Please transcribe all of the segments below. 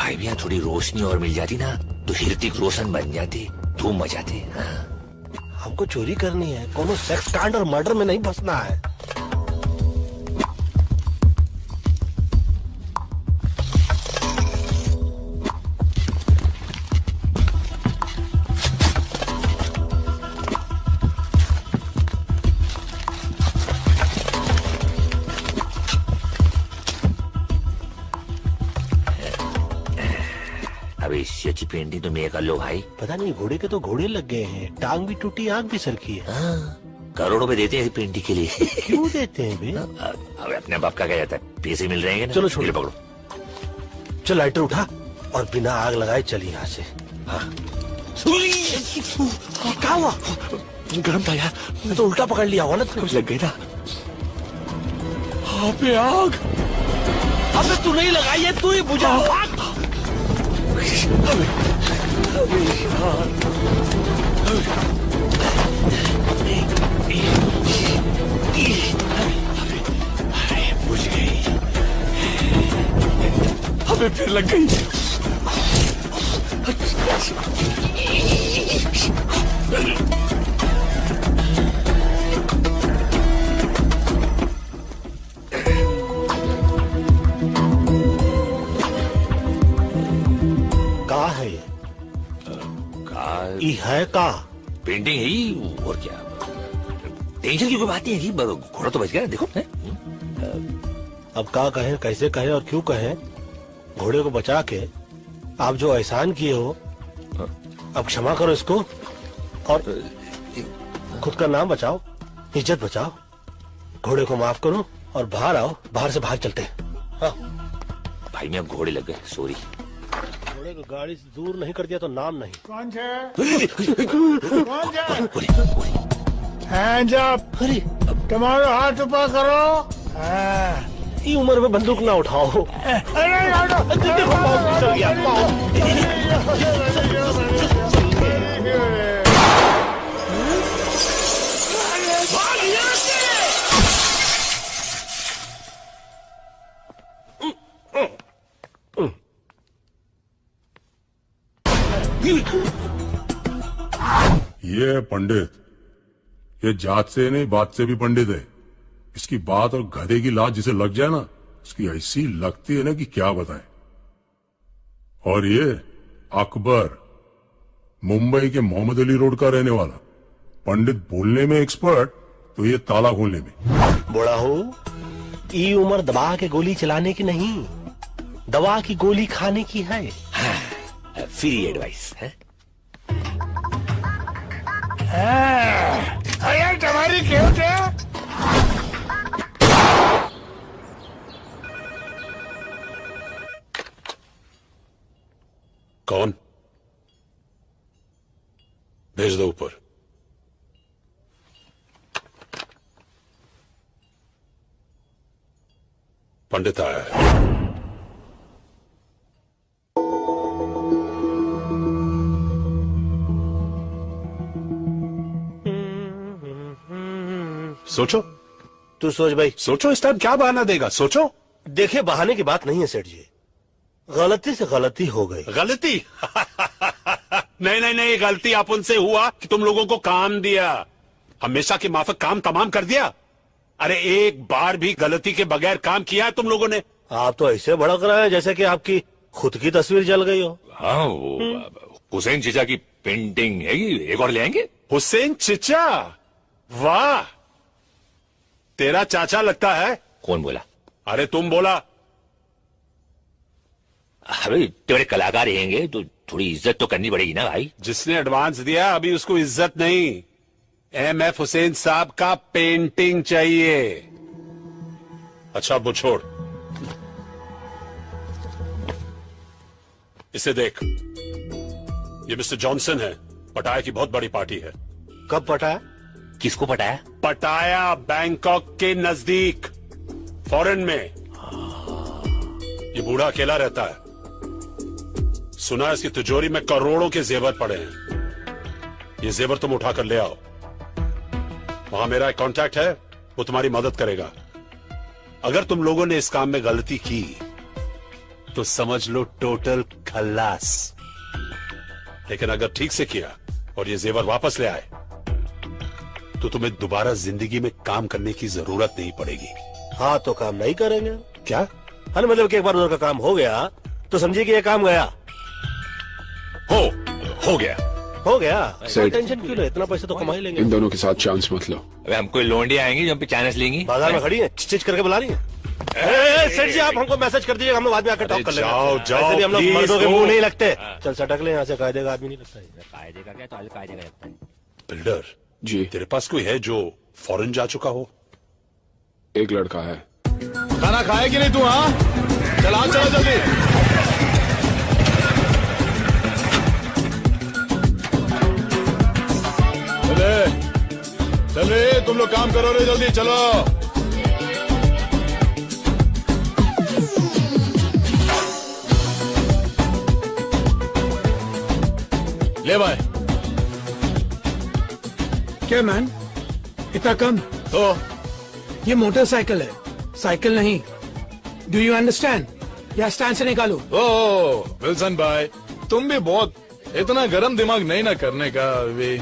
भाई भी यहाँ थोड़ी रोशनी और मिल जाती ना तो ऋतिक रोशन बन जाते, धूम मचाते। हाँ। हमको चोरी करनी है, कोनो सेक्स कांड और मर्डर में नहीं फंसना है। अबे इससे अच्छी पेंटिंग तो मैं कर लो भाई। पता नहीं घोड़े के तो घोड़े लग गए हैं, टांग भी टूटी, आंख भी सरकी है। हाँ, करोड़ों रुपए देते हैं पेंटिंग के लिए। क्यों देते हैं बे? अब अपने बाप का क्या जाता है, पैसे मिल रहे हैं ना। चलो छोड़ो, पकड़ो। चल लाइटर उठा और बिना आग लगाए चल यहाँ से। हाँ। क्या हुआ? गरम था यार, मैं तो उल्टा पकड़ लिया हुआ ना। कुछ लग गई ना। हाँ पे आग। अबे तू नहीं लगाई है, तू ही बुझा। आग बुझ गई। हमें फिर लग गई। कहाँ है ये? है का पेंटिंग है ही, और क्या। टेंशन की कोई बात नहीं है, घोड़ा तो बच गया। देखो है? अब का कहे, कैसे कहे और क्यों कहे? घोड़े को बचा के आप जो एहसान किए हो, अब क्षमा करो इसको और खुद का नाम बचाओ, इज्जत बचाओ। घोड़े को माफ करो और बाहर आओ, बाहर से बाहर चलते हैं। हाँ। भाई मैं घोड़े लग गए, सॉरी। घोड़े को गाड़ी से दूर नहीं कर दिया तो नाम नहीं। कौन है? जब अरे तुम्हारे हाथ ऊपर करो। ये उम्र में बंदूक ना उठाओ। अरे देखो पाँव फिसल गया, ये है पंडित। ये जात से नहीं, बात से भी पंडित है। इसकी बात और गधे की लात जिसे लग जाए ना, उसकी ऐसी लगती है ना कि क्या बताएं। और ये अकबर, मुंबई के मोहम्मद अली रोड का रहने वाला। पंडित बोलने में एक्सपर्ट, तो ये ताला खोलने में। बड़ा हो, ये उम्र दबा के गोली चलाने की नहीं, दवा की गोली खाने की है। फ्री एडवाइस है। अरे तुम्हारी क्यों थे? कौन? भेज दो ऊपर। पंडित आया है। सोचो। तू सोच भाई। सोचो इस टाइम क्या बहाना देगा, सोचो। देखिए बहाने की बात नहीं है सेठ जी, गलती से गलती हो गई। गलती? नहीं नहीं नहीं, गलती अपन से हुआ कि तुम लोगों को काम दिया, हमेशा के माफक काम तमाम कर दिया। अरे एक बार भी गलती के बगैर काम किया है तुम लोगों ने? आप तो ऐसे भड़क रहे हैं जैसे कि आपकी खुद की तस्वीर जल गई हो। हाँ, वो हुसैन चीचा की पेंटिंग है, एक और ले आएंगे। हुसैन चिचा? वाह, तेरा चाचा लगता है। कौन बोला? अरे तुम बोला। अबे तेरे कलाकार रहेंगे तो थोड़ी इज्जत तो करनी पड़ेगी ना भाई। जिसने एडवांस दिया अभी उसको इज्जत नहीं, एमएफ हुसैन साहब का पेंटिंग चाहिए। अच्छा वो छोड़, इसे देख। ये मिस्टर जॉनसन है, पटाया की बहुत बड़ी पार्टी है। कब पटाया? किसको पटाया? पटाया बैंकॉक के नजदीक, फॉरेन में। ये बूढ़ा अकेला रहता है, सुना इसकी तिजोरी में करोड़ों के जेवर पड़े हैं। ये जेवर तुम उठाकर ले आओ। वहां मेरा एक कांटेक्ट है, वो तुम्हारी मदद करेगा। अगर तुम लोगों ने इस काम में गलती की तो समझ लो टोटल खल्लास। लेकिन अगर ठीक से किया और ये जेवर वापस ले आए तो तुम्हें दोबारा जिंदगी में काम करने की जरूरत नहीं पड़ेगी। हाँ तो काम नहीं करेंगे। क्या? हाँ मतलब कि एक बार उधर का काम हो गया तो समझिए कि ये काम गया। हो गया। हो गया। सही। टेंशन क्यों ले, इतना पैसा तो कमा ही लेंगे। इन दोनों के साथ चांस मत लो। अबे हम कोई लोंडी आएंगी जो हम पे चांस लेंगी? बाजार में खड़ी है, चिच करके बुला रही है। सेठ जी आप हमको मैसेज कर दीजिएगा, हम लोग बाद में आकर टॉक कर लेंगे। जाओ, वैसे भी हम लोग please, मर्दों के go। मुंह नहीं लगते। चल सटक ले यहाँ से, कायदे का आदमी नहीं लगता है। कायदे का क्या, तो कायदे का लगता है। बिल्डर जी, तेरे पास कोई है जो फॉरेन जा चुका हो? एक लड़का है। खाना खाए कि नहीं तू? हाँ चला चला जल्दी। चले तुम लोग काम करो रे, जल्दी चलो। ले भाई। क्या मैन, इतना कम? तो ये मोटरसाइकिल है, साइकिल नहीं। Do you understand? या स्टैंड से निकालो। ओ विल्सन भाई, तुम भी बहुत इतना गरम दिमाग नहीं ना करने का अभी।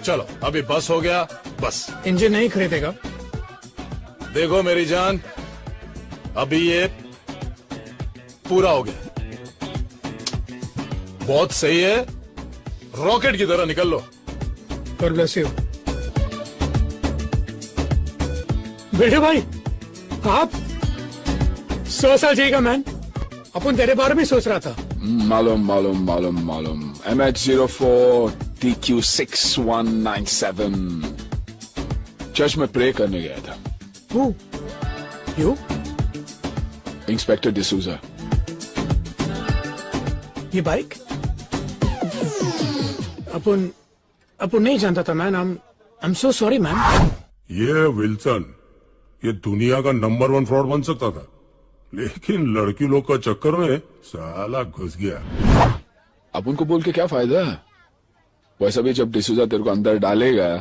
चलो अभी बस हो गया, बस। इंजन नहीं खरीदेगा? देखो मेरी जान, अभी ये पूरा हो गया, बहुत सही है, रॉकेट की तरह निकल लो। God bless you. बेटे भाई आप 100 साल जिएगा मैन। अपन तेरे बारे में सोच रहा था। मालूम मालूम मालूम मालूम। MH04 TQ6197 चर्च में प्रे करने गया था। Who? You? इंस्पेक्टर डिसूजा। ये बाइक अपन नहीं जानता था man. I am so sorry man. ये विल्सन, ये दुनिया का नंबर 1 फ्रॉड बन सकता था, लेकिन लड़की लोग का चक्कर में साला घुस गया। अब उनको बोल के क्या फायदा? वैसा भी जब डिसूजा तेरे को अंदर डालेगा,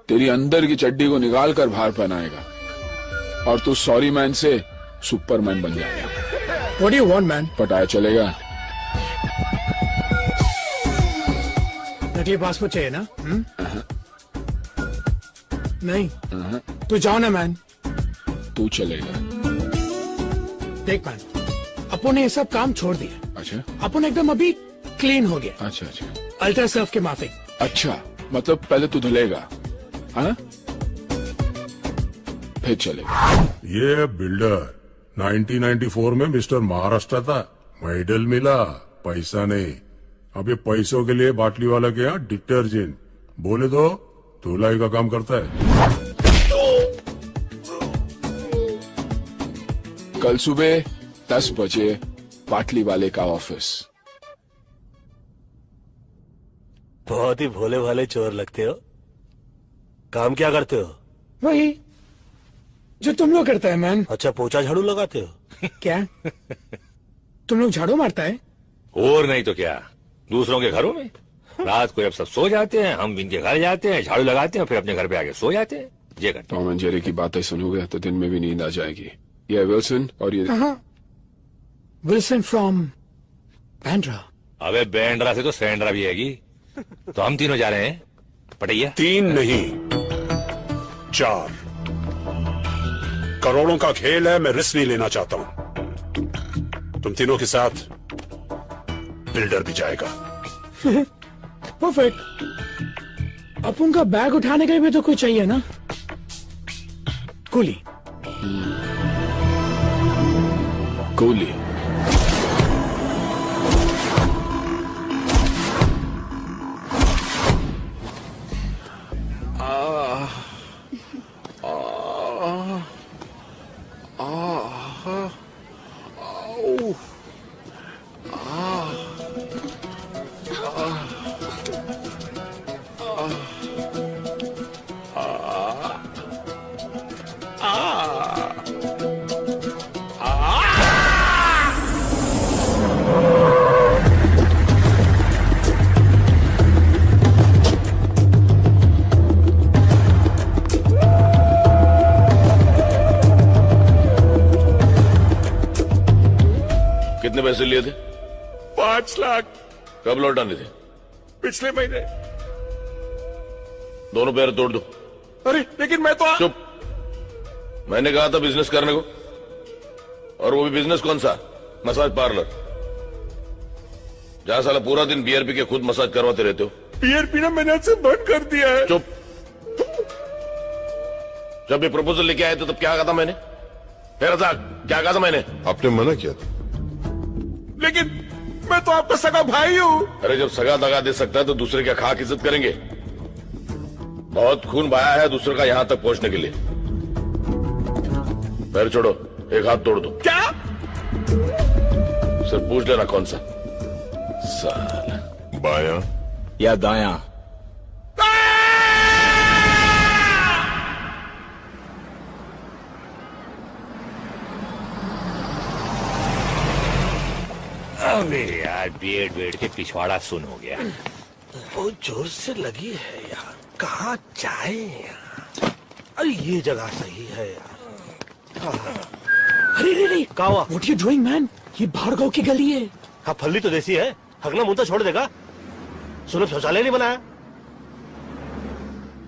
तेरी अंदर की चड्डी को निकाल कर बाहर पहनाएगा और तू सॉरी मैन से सुपरमैन बन जाएगा। What do you want man? पटाया चलेगा? नकली पासपोर्ट चाहिए ना? नहीं तो जाओ ना मैन। तू चलेगा। देख मैन, अपन ने ये सब काम छोड़ दिया। अच्छा अपन एकदम अभी क्लीन हो गया। अच्छा अच्छा अल्ट्रा सर्फ के माफिक। अच्छा, मतलब पहले तू धुलेगा, हाँ? फिर चलेगा। ये बिल्डर 1994 में मिस्टर महाराष्ट्र था, मेडल मिला, पैसा नहीं। अब ये पैसों के लिए बाटली वाला के यहाँ डिटर्जेंट बोले तो धुलाई का काम करता है। कल सुबह 10 बजे बाटली वाले का ऑफिस। बहुत ही भोले भाले चोर लगते हो। काम क्या करते हो? वही जो तुम लोग करता है मैन। अच्छा, पोछा झाड़ू लगाते हो? क्या तुम लोग झाड़ू मारता है? और नहीं तो क्या, दूसरों के घरों में। रात को जब सब सो जाते हैं, हम इनके घर जाते हैं, झाड़ू लगाते हैं, फिर अपने घर पे आके सो जाते हैं। ये करते टॉम एंड जेरी की बातें सुनोगे तो दिन में भी नींद आ जाएगी। ये विल्सन और ये विल्सन फ्रॉम बैंड्रा। हैं। अबे बैंड्रा से तो सैंड्रा भी हैगी। तो हम तीनों जा रहे हैं पटैया। 3 नहीं 4 करोड़ों का खेल है, मैं रिस्क नहीं लेना चाहता हूं। तुम तीनों के साथ बिल्डर भी जाएगा। परफेक्ट। अपन का बैग उठाने के लिए भी तो कोई चाहिए ना। कुली। कोहली। पैसे लिए थे? 5 लाख कब लौटाने थे? पिछले महीने। दोनों पैर तोड़ दो। अरे लेकिन मैं तो चुप। मैंने कहा था बिजनेस करने को, और वो भी बिजनेस कौन सा? मसाज पार्लर, जहां साला पूरा दिन बियर पी के खुद मसाज करवाते रहते हो। बियर पीना मैंने आज से बंद कर दिया है। चुप। जब ये प्रपोजल लेके आए थे तब क्या कहा था मैंने? क्या कहा था मैंने? आपने मना किया था। लेकिन मैं तो आपका सगा भाई हूँ। अरे जब सगा दगा दे सकता है तो दूसरे क्या खाक इज्जत करेंगे? बहुत खून बहाया है दूसरे का यहां तक पहुंचने के लिए। पैर छोड़ो, एक हाथ तोड़ दो। क्या? सिर्फ पूछ लेना कौन सा। साला बायां या दायां? अबे यार बेड के पिछवाड़ा सुन हो गया। बहुत जोर से लगी है यार, कहाँ जाए यार? अरे ये जगह सही है यार। अरे क्या हुआ? What you doing man? ये भार्गव की गली है। हाँ फल्ली तो देसी है, हगना मुंह तो छोड़ देगा। सुनो शौचालय नहीं बनाया,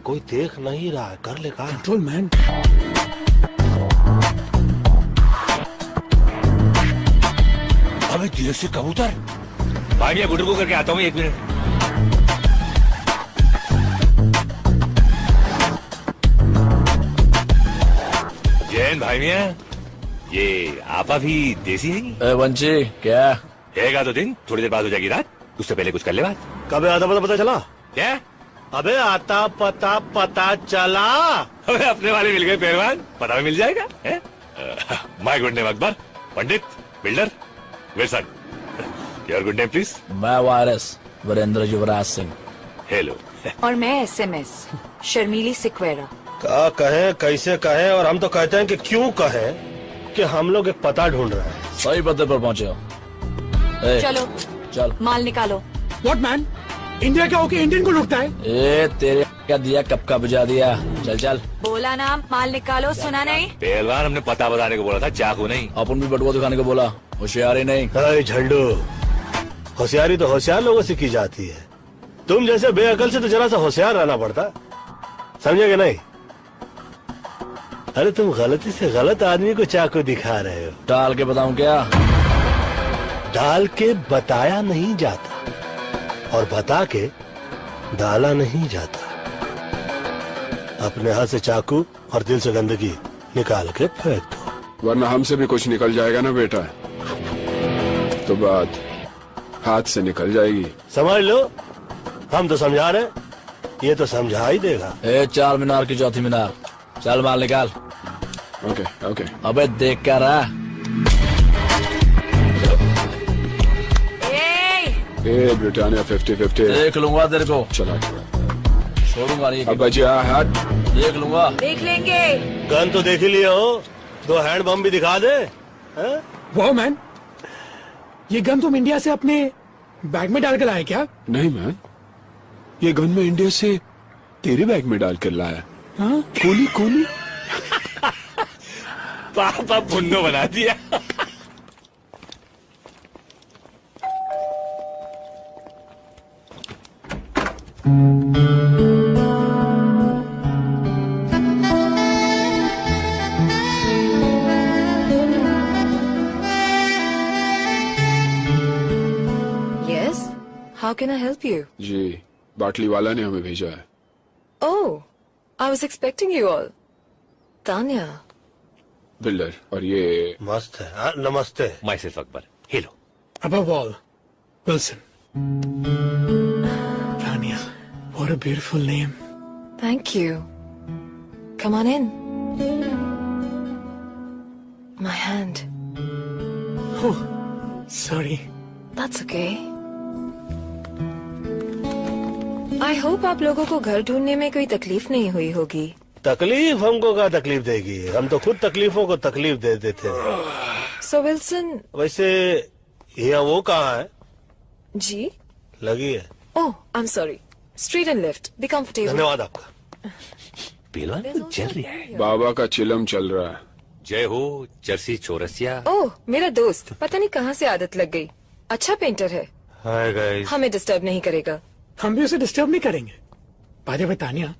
कोई देख नहीं रहा है, कर ले का। Control man. अबे धीरे से कबूतर। भाई मैं गुडर को करके आता हूँ, 1 मिनट। जैन भाई मियाँ, ये आपा भी देसी है? वंशी क्या रहेगा तो दिन, थोड़ी देर बाद हो जाएगी रात, उससे पहले कुछ कर ले बात। कबे आता पता चला? क्या? अबे आता पता चला। अबे अपने वाले मिल गए पहलवान, पता भी मिल जाएगा। My good name Akbar, Pandit, builder, Wilson. Your good name please? मैं वायरस वीरेंद्र युवराज सिंह। हेलो। और मैं SMS शर्मीली सिक्वेरा। क्या कहें, कैसे कहें, और हम तो कहते हैं कि क्यों कहें कि हम लोग एक पता ढूंढ रहे हैं। सही पते पर पहुंचे हो। चलो चल माल निकालो। What man? इंडिया का होके इंडियन को लुटता है? ए तेरे क्या दिया, कब का बुझा दिया। चल चल बोला ना माल निकालो, सुना नहीं? पहलवान हमने पता बताने को बोला था, चाकू नहीं। अपन भी बटुआ दिखाने को बोला, होशियारी नहीं। अरे झंडू, होशियारी तो होशियार लोगों से की जाती है, तुम जैसे बेअकल से तो जरा सा होशियार रहना पड़ता, समझे कि नहीं? अरे तुम गलती से गलत आदमी को चाकू दिखा रहे हो। डाल के बताऊं क्या? डाल के बताया नहीं जाता, और बता के डाला नहीं जाता। अपने हाथ से चाकू और दिल से गंदगी निकाल के फेंक दो, वरना हमसे भी कुछ निकल जाएगा ना बेटा, तो बात हाथ से निकल जाएगी। समझ लो, हम तो समझा रहे, ये तो समझा ही देगा। 4 मीनार की चौथी मीनार, चल माल निकाल। Okay okay. अबे देख क्या रहा? ए ब्रिटानिया 50-50 देख लूंगा तेरे को, चला छोड़ूंगा नहीं। अब बचिया हाथ देख लूंगा। देख लेंगे। गन तो देख ही लिया हो, 2 हैंड बम भी दिखा दे। वाह मैन, ये गन तुम इंडिया से अपने बैग में डाल कर लाए क्या? नहीं मैन, ये गन में इंडिया से तेरे बैग में डाल कर लाया। हाँ? कोली कोली। पापा पुन्नो बना दिया। Yes, how can I help you? जी, बाटली वाला ने हमें भेजा है। Oh, I was expecting you all. Tanya. Builder, और ये मस्त है। हाँ, नमस्ते। My self Akbar. Hello. Above all, Wilson. Tanya, what a beautiful name. Thank you. Come on in. My hand. Oh, sorry. That's okay. I hope आप लोगों को घर ढूंढने में कोई तकलीफ नहीं हुई होगी। तकलीफ हमको क्या तकलीफ देगी, हम तो खुद तकलीफों को तकलीफ दे देते हैं। So Wilson. वैसे ये वो कहाँ है? जी? लगी है। Oh, I'm sorry. Street and left. Be comfortable. धन्यवाद आपका। पहलवान कुछ चल रहा है। बाबा का चिलम चल रहा है, जय हो जर्सी चौरसिया। ओह मेरा दोस्त, पता नहीं कहाँ से आदत लग गई। अच्छा पेंटर है। Hi guys. हमें डिस्टर्ब नहीं करेगा। हम भी उसे डिस्टर्ब नहीं करेंगे। बाय द वे तानिया,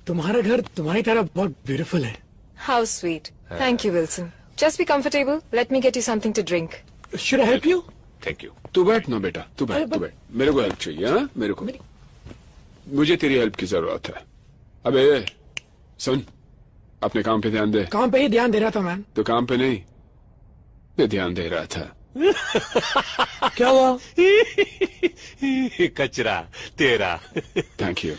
तुम्हारा घर तुम्हारी तरह बहुत ब्यूटीफुल है। How sweet. Thank you Wilson. Just be comfortable. Let me get you something to drink. Should I help you? Thank you. तू बैठ ना बेटा, तू बैठ। मेरे को हेल्प चाहिए। हाँ मेरे को, मुझे तेरी हेल्प की जरूरत है। अबे सुन, अपने काम पे ध्यान दे। काम पे ही ध्यान दे रहा था मैन। तो काम पे नहीं, मैं ध्यान दे रहा था। क्या हुआ? कचरा तेरा। Thank you.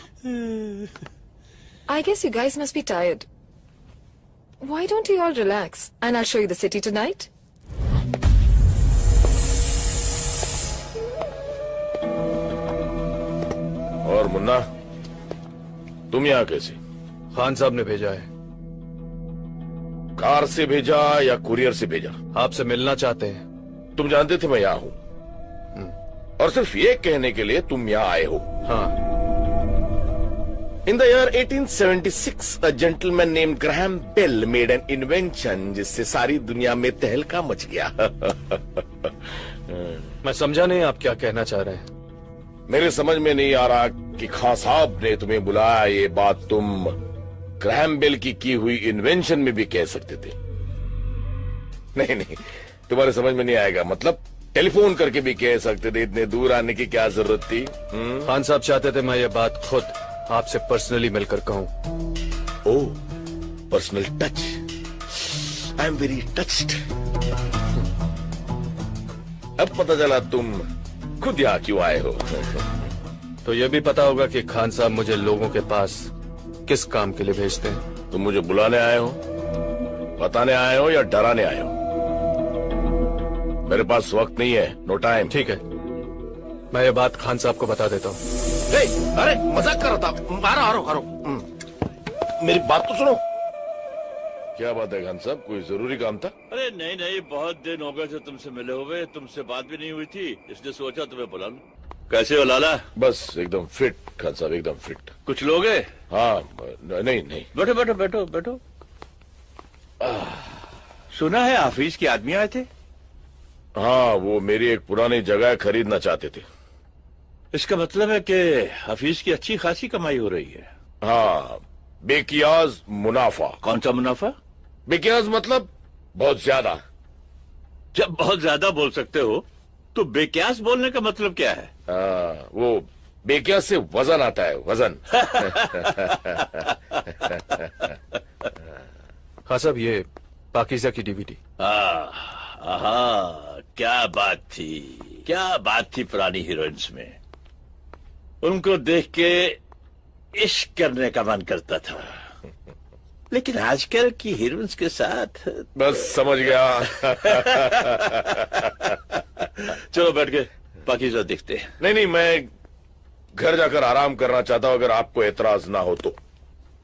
I guess you guys must be tired. Why don't you all relax and I'll show you the city tonight? और मुन्ना, तुम यहाँ कैसे? खान साहब ने भेजा है। कार से भेजा या कुरियर से भेजा? आपसे मिलना चाहते हैं। तुम जानते थे मैं यहाँ हूँ, और सिर्फ ये कहने के लिए तुम यहाँ आए हो? हाँ। In the year 1876, a gentleman named Graham Bell made an invention जिससे सारी दुनिया में तहलका मच गया। मैं समझा नहीं आप क्या कहना चाह रहे हैं। मेरे समझ में नहीं आ रहा कि खान साहब ने तुम्हें बुलाया, ये बात तुम ग्रैहम बेल की हुई इन्वेंशन में भी कह सकते थे। नहीं, तुम्हारे समझ में नहीं आएगा। मतलब टेलीफोन करके भी कह सकते थे, इतने दूर आने की क्या जरूरत थी? खान साहब चाहते थे मैं ये बात खुद आपसे पर्सनली मिलकर कहूं। Oh, personal touch. I am very touched. अब पता चला तुम खुद यहाँ क्यों आए हो। तो ये भी पता होगा कि खान साहब मुझे लोगों के पास किस काम के लिए भेजते हैं। तुम मुझे बुलाने आए हो, बताने आए हो या डराने आए हो? मेरे पास वक्त नहीं है, नो टाइम। ठीक है, मैं ये बात खान साहब को बता देता हूँ। अरे मजाक कर रहा था। आ रहा। मेरी बात तो सुनो। क्या बात है खान साहब, कोई जरूरी काम था? अरे नहीं, बहुत दिन हो गए थे तुमसे मिले हुए, तुमसे बात भी नहीं हुई थी, इसलिए सोचा तुम्हें बुला लूं। कैसे हो लाला? बस एकदम फिट खान साहब, एकदम फिट। कुछ लोग हैं? हाँ, नहीं। बैठो। सुना है हाफिज के आदमी आए थे? हाँ, वो मेरी एक पुरानी जगह खरीदना चाहते थे। इसका मतलब है कि हाफिज की अच्छी खासी कमाई हो रही है। हाँ, बेकियाज मुनाफा। कौन सा मुनाफा? बेकियाज मतलब बहुत ज्यादा। जब बहुत ज्यादा बोल सकते हो तो बेक्यास बोलने का मतलब क्या है? वो बेक्यास से वजन आता है, वजन। हाँ साहब, ये पाकीज़ा की डीवीडी। क्या बात थी पुरानी हीरोइंस में। उनको देख के इश्क करने का मन करता था, लेकिन आजकल की हीरोइंस के साथ बस समझ गया। चलो बैठ के पाकीज़ा देखते हैं। नहीं, मैं घर जाकर आराम करना चाहता हूँ, अगर आपको एतराज ना हो तो।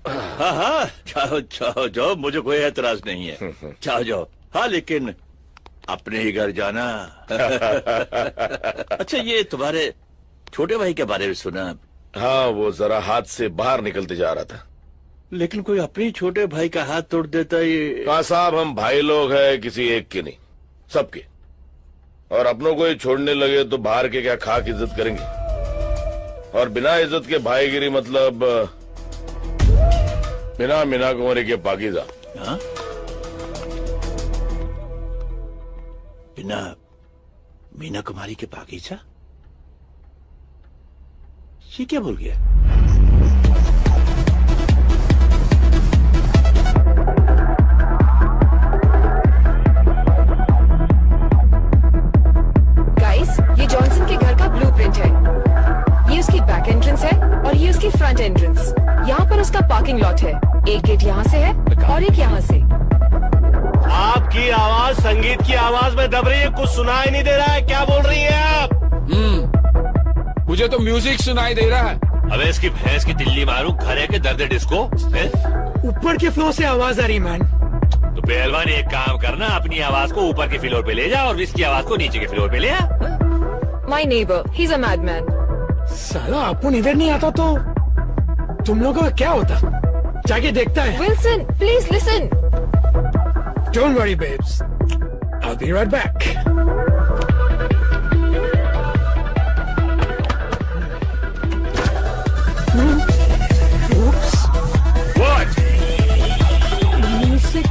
हाँ, जाओ, मुझे कोई एतराज नहीं है। जाओ। हाँ, लेकिन अपने ही घर जाना। अच्छा, ये तुम्हारे छोटे भाई के बारे में सुना? हाँ, वो जरा हाथ से बाहर निकलते जा रहा था। लेकिन कोई अपने छोटे भाई का हाथ तोड़ देता ये? कहा साहब, हम भाई लोग हैं, किसी एक के नहीं, सबके। और अपनों को ही छोड़ने लगे तो बाहर के क्या खाक इज्जत करेंगे? और बिना इज्जत के भाईगिरी मतलब बिना मीना कुमारी के पाकीज़ा। हाँ? बिना मीना कुमारी के पाकीज़ा? ये क्या बोल गया? गाइस, ये जॉनसन के घर का ब्लूप्रिंट है। ये उसकी बैक एंट्रेंस है और ये उसकी फ्रंट एंट्रेंस। यहाँ पर उसका पार्किंग लॉट है। एक गेट यहाँ से है और एक यहाँ से। आपकी आवाज संगीत की आवाज में दब रही है, कुछ सुनाई नहीं दे रहा है। क्या बोल रही हैं आप? मुझे तो म्यूजिक सुनाई दे रहा है। अबे इसकी भैंस की दिल्ली मारू, घर है के दर्द डिस्को। ऊपर के फ्लोर से आवाज आ रही मैन। तो पहलवान एक काम करना, अपनी आवाज को ऊपर के फ्लोर पे ले जा और इसकी आवाज को नीचे के फ्लोर पे ले आ। My neighbor, he's a madman. साला अपन इधर नहीं आता तो तुम लोगों का क्या होता? जाके देखता है। Wilson, please listen. Don't worry, babes. I'll be right back. Oops. What? Music.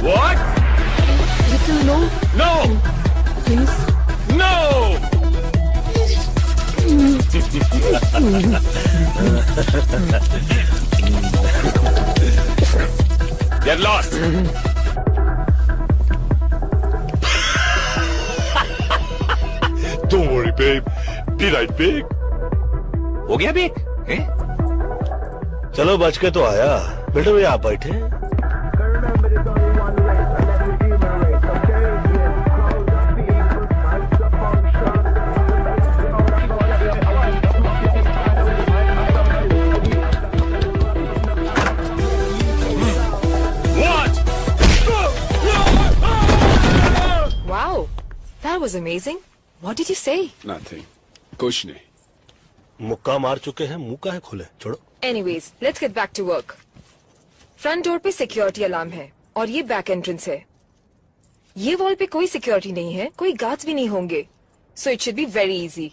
What? Little low. No! Please. No! Get lost! Don't worry, babe. Be right back. हो गया बेक? हैं? चलो बच के तो आया। बेटे भैया आप बैठे। Wow, that was amazing. What did you say? Nothing. कुछ नहीं। मुक्का मार चुके हैं, मुंह काहे खोले? छोड़ो। Anyways, let's get back to work. Front door पे सिक्योरिटी अलार्म है और ये बैक एंट्रेंस है। ये वॉल पे कोई सिक्योरिटी नहीं है, कोई गार्ड्स भी नहीं होंगे, so it should be very easy.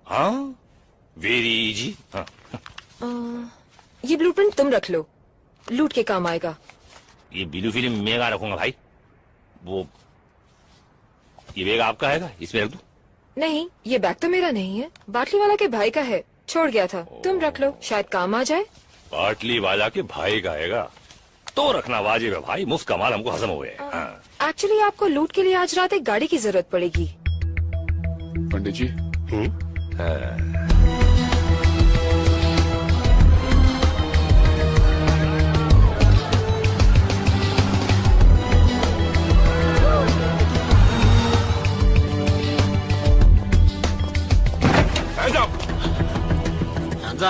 हाँ, वेरी इजी। हाँ। ये ब्लूप्रिंट तुम रख लो, लूट के काम आएगा। ये ब्लू फिल्म मैं कहाँ रखूंगा भाई? वो ये बैग आपका हैगा, इसमें रख दूं? नहीं, ये बैग तो मेरा नहीं है, बाटली वाला के भाई का है, छोड़ गया था। तुम रख लो, शायद काम आ जाए। बाटली वाला के भाई का हैगा तो रखना वाजिब है भाई, मुफ्त का माल हमको हजम हो गया। एक्चुअली आपको लूट के लिए आज रात एक गाड़ी की जरूरत पड़ेगी। पंडित जी।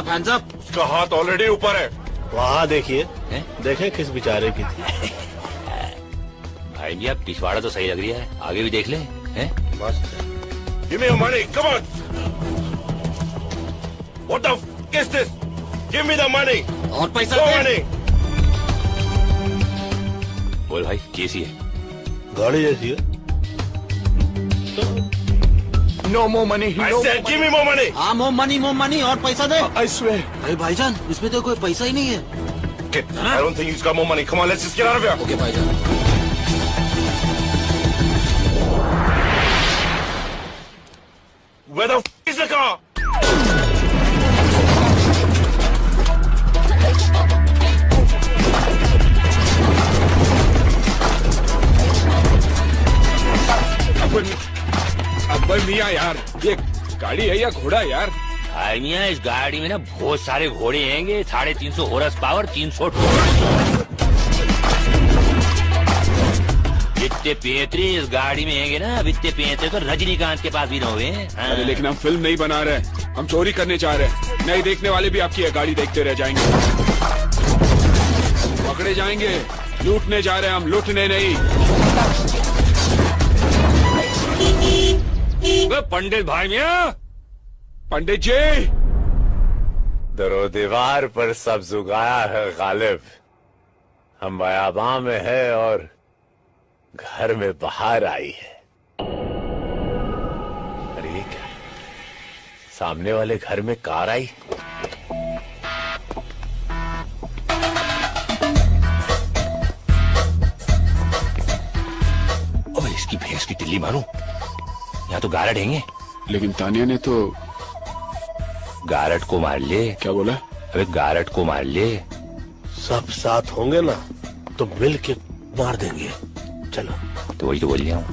Hands up. उसका हाथ ऑलरेडी ऊपर है। वहाँ देखिए, देखें किस बेचारे की थी। भाई जी आप पिछवाड़ा तो सही लग रही है, आगे भी देख ले। Give me your money, come on. What the f is this? Give me the money. और पैसा No दे। money. बोल भाई कैसी है? गाड़ी जैसी है। No more money. I said give me more money. हाँ more money और पैसा दे। I swear. अरे भाईजान इसमें तो कोई पैसा ही नहीं है। Okay, I don't think he's got more money. Come on, let's just get out of here. Okay भाईजान। Where the f is the car? Akbar मियाँ यार, ये गाड़ी है या घोड़ा यार? भाई मियाँ इस गाड़ी में ना बहुत सारे घोड़े हैंगे, 350 हॉर्स पावर, 300 जितने पेंतरे इस गाड़ी में हैंगे ना, इतने पेंतरे तो रजनीकांत के पास भी न हुए। अरे लेकिन हम फिल्म नहीं बना रहे, हम चोरी करने जा रहे हैं। नहीं देखने वाले भी आपकी ये गाड़ी देखते रह जाएंगे। पकड़े जाएंगे, लूटने जा रहे हैं हम, लूटने नहीं। पंडित भाई मियाँ, पंडित जी। दरो दीवार पर सब्ज उगाया है गालिब, हम बयाबां में है और घर में बाहर आई है। अरे ये क्या, सामने वाले घर में कार आई। ओए इसकी भैंस की टिल्ली मारूं, यहाँ तो गारड हैंगे। लेकिन तानिया ने तो गारड को मार ले। क्या बोला? अबे गारड को मार ले। सब साथ होंगे ना तो मिल के मार देंगे। चलो। तो वही तो बोल रहा हूँ।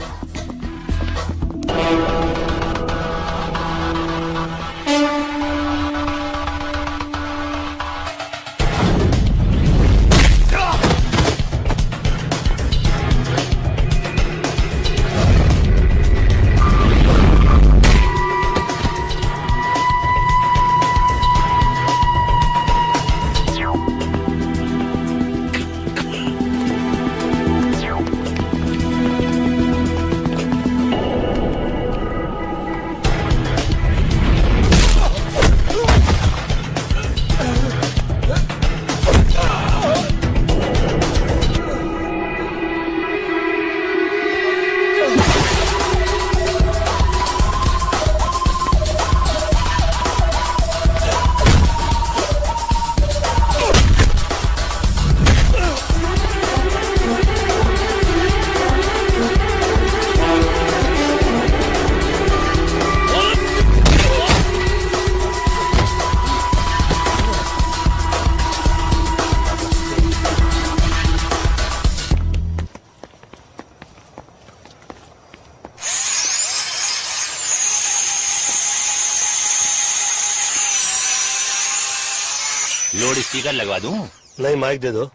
लोड स्पीकर लगवा दूं? नहीं, माइक दे दो।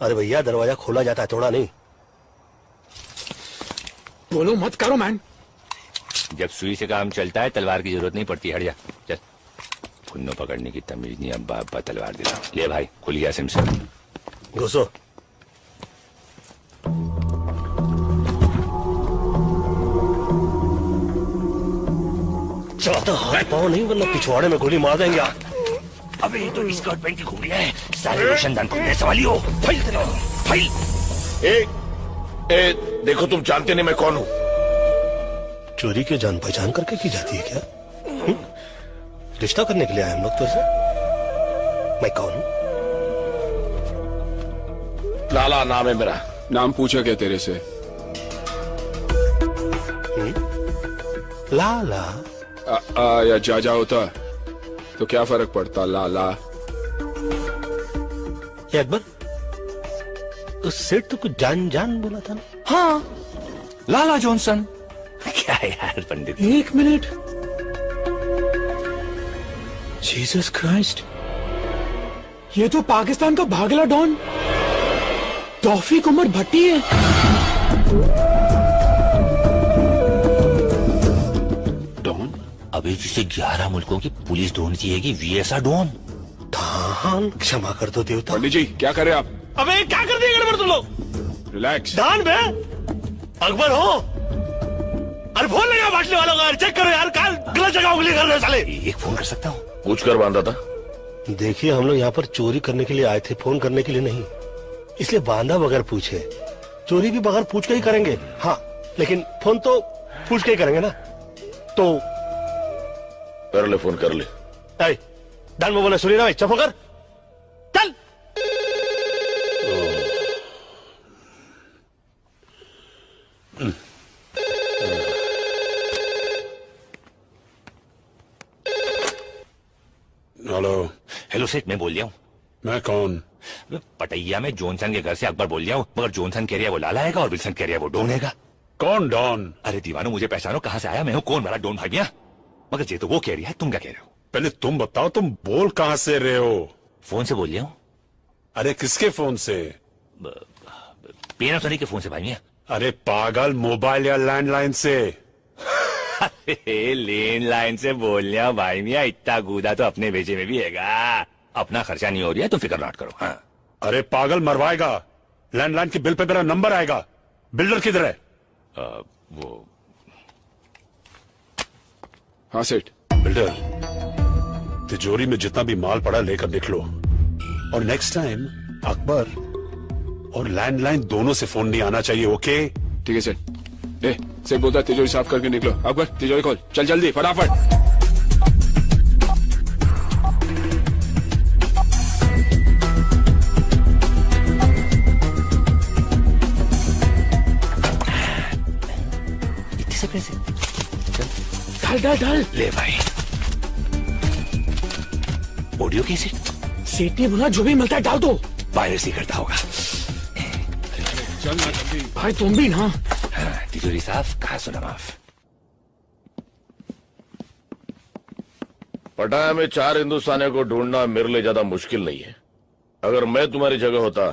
अरे भैया, दरवाजा खोला जाता है, तोड़ा नहीं। बोलो मत करो मैन। जब सुई से काम चलता है तलवार की जरूरत नहीं पड़ती। हट जा, चल। पुन्नो पकड़ने की तमीज नहीं, अब्बा अब्बा तलवार दिला। ले भाई, खुल गया सिम से। घुसो। ज्यादा हाथ पाँव नहीं, वरना पिछवाड़े में गोली मार देंगे आप। अबे ये तो स्कर्ट पैंट की घुड़िया है, सारे रोशनदान को मेरे सवाली हो। फाइल तेरा, फाइल। देखो, तुम जानते नहीं मैं कौन हूँ। चोरी की जान पहचान करके की जाती है क्या? रिश्ता करने के लिए आए हम लोग तो ऐसे। मैं कौन हूँ? लाला नाम है मेरा। नाम पूछा क्या तेरे से? लाला या जाजा होता तो क्या फर्क पड़ता? लाला अकबर, उस सेठ तो कुछ जान जान बोला था ना? हाँ, लाला जॉनसन। क्या यार पंडित। एक मिनट, जीसस क्राइस्ट, ये तो पाकिस्तान का भागला डॉन तौफीक उमर भट्टी है। डॉन? अभी जिसे 11 मुल्कों की पुलिस ढूंढती है कि वीएसआ डॉन। धान, क्षमा कर दो देवता। पंडित जी, क्या करे आप? अबे क्या कर दिए गड़बड़ तुम लोग? रिलैक्स। दान बे, अकबर हो? अरे फोन लगा बाटली वालों का, चेक करो यार, काल गलत जगह उंगली कर रहे साले। एक फोन कर सकता हूँ? पूछ कर बांधा था। देखिए, हम लोग यहाँ पर चोरी करने के लिए आए थे, फोन करने के लिए नहीं। इसलिए बांधा बगैर पूछे। चोरी भी बगैर पूछ के ही करेंगे, हाँ, लेकिन फोन तो पूछ के ही करेंगे ना। तो कर ले, फोन कर ले। दान में बोले, सुनी ना भाई, चुप कर, चल। हेलो। हेलो सेठ, मैं बोल रहा हूँ। मैं कौन? पटैया में जॉनसन के घर से अकबर बोल रहा हूँ, मगर जॉनसन कह रहा है वो लाला आएगा और विल्सन कह रहा है वो डॉन आएगा। कौन डॉन? अरे दीवानो, मुझे पहचानो, कहाँ से आया मैं हूँ, कौन वाला डॉन भाई मियां? मगर ये तो वो कह रही है, तुम क्या कह रहे हो? पहले तुम बताओ, तुम बोल कहाँ से रहे हो? फोन से बोल रहा हूँ। अरे किसके फोन से? पैनासोनिक के फोन से भाई मियां। अरे पागल, मोबाइल या लैंडलाइन से? लैंडलाइन से बोल रहा हूँ भाई मियां, इतना कूदा तो अपने भेजे में भी हैगा। अपना खर्चा नहीं हो रहा है, तुम फिक्र मत करो। हाँ। अरे पागल, मरवाएगा। लैंडलाइन के बिल पे मेरा नंबर आएगा। बिल्डर किधर है? वो हाँ सेठ। बिल्डर, तिजोरी में जितना भी माल पड़ा लेकर निकलो, और नेक्स्ट टाइम अकबर और लैंडलाइन दोनों से फोन नहीं आना चाहिए, ओके? ठीक है सेठ। सेठ बोलता है तिजोरी साफ करके निकलो। अकबर, तिजोरी खोल, चल जल्दी, फटाफट। इतने से पैसे डाल डाल डाल। ले भाई। ऑडियो कैसे? सेठ ने बोला जो भी मिलता है डाल दो। पायरेसी करता होगा। चल ना जल्दी। भाई तुम भी ना। हाँ, तिजोरी साफ, कहा सुना माफ। पटाया में 4 हिंदुस्तानियों को ढूंढना मेरे लिए ज्यादा मुश्किल नहीं है। अगर मैं तुम्हारी जगह होता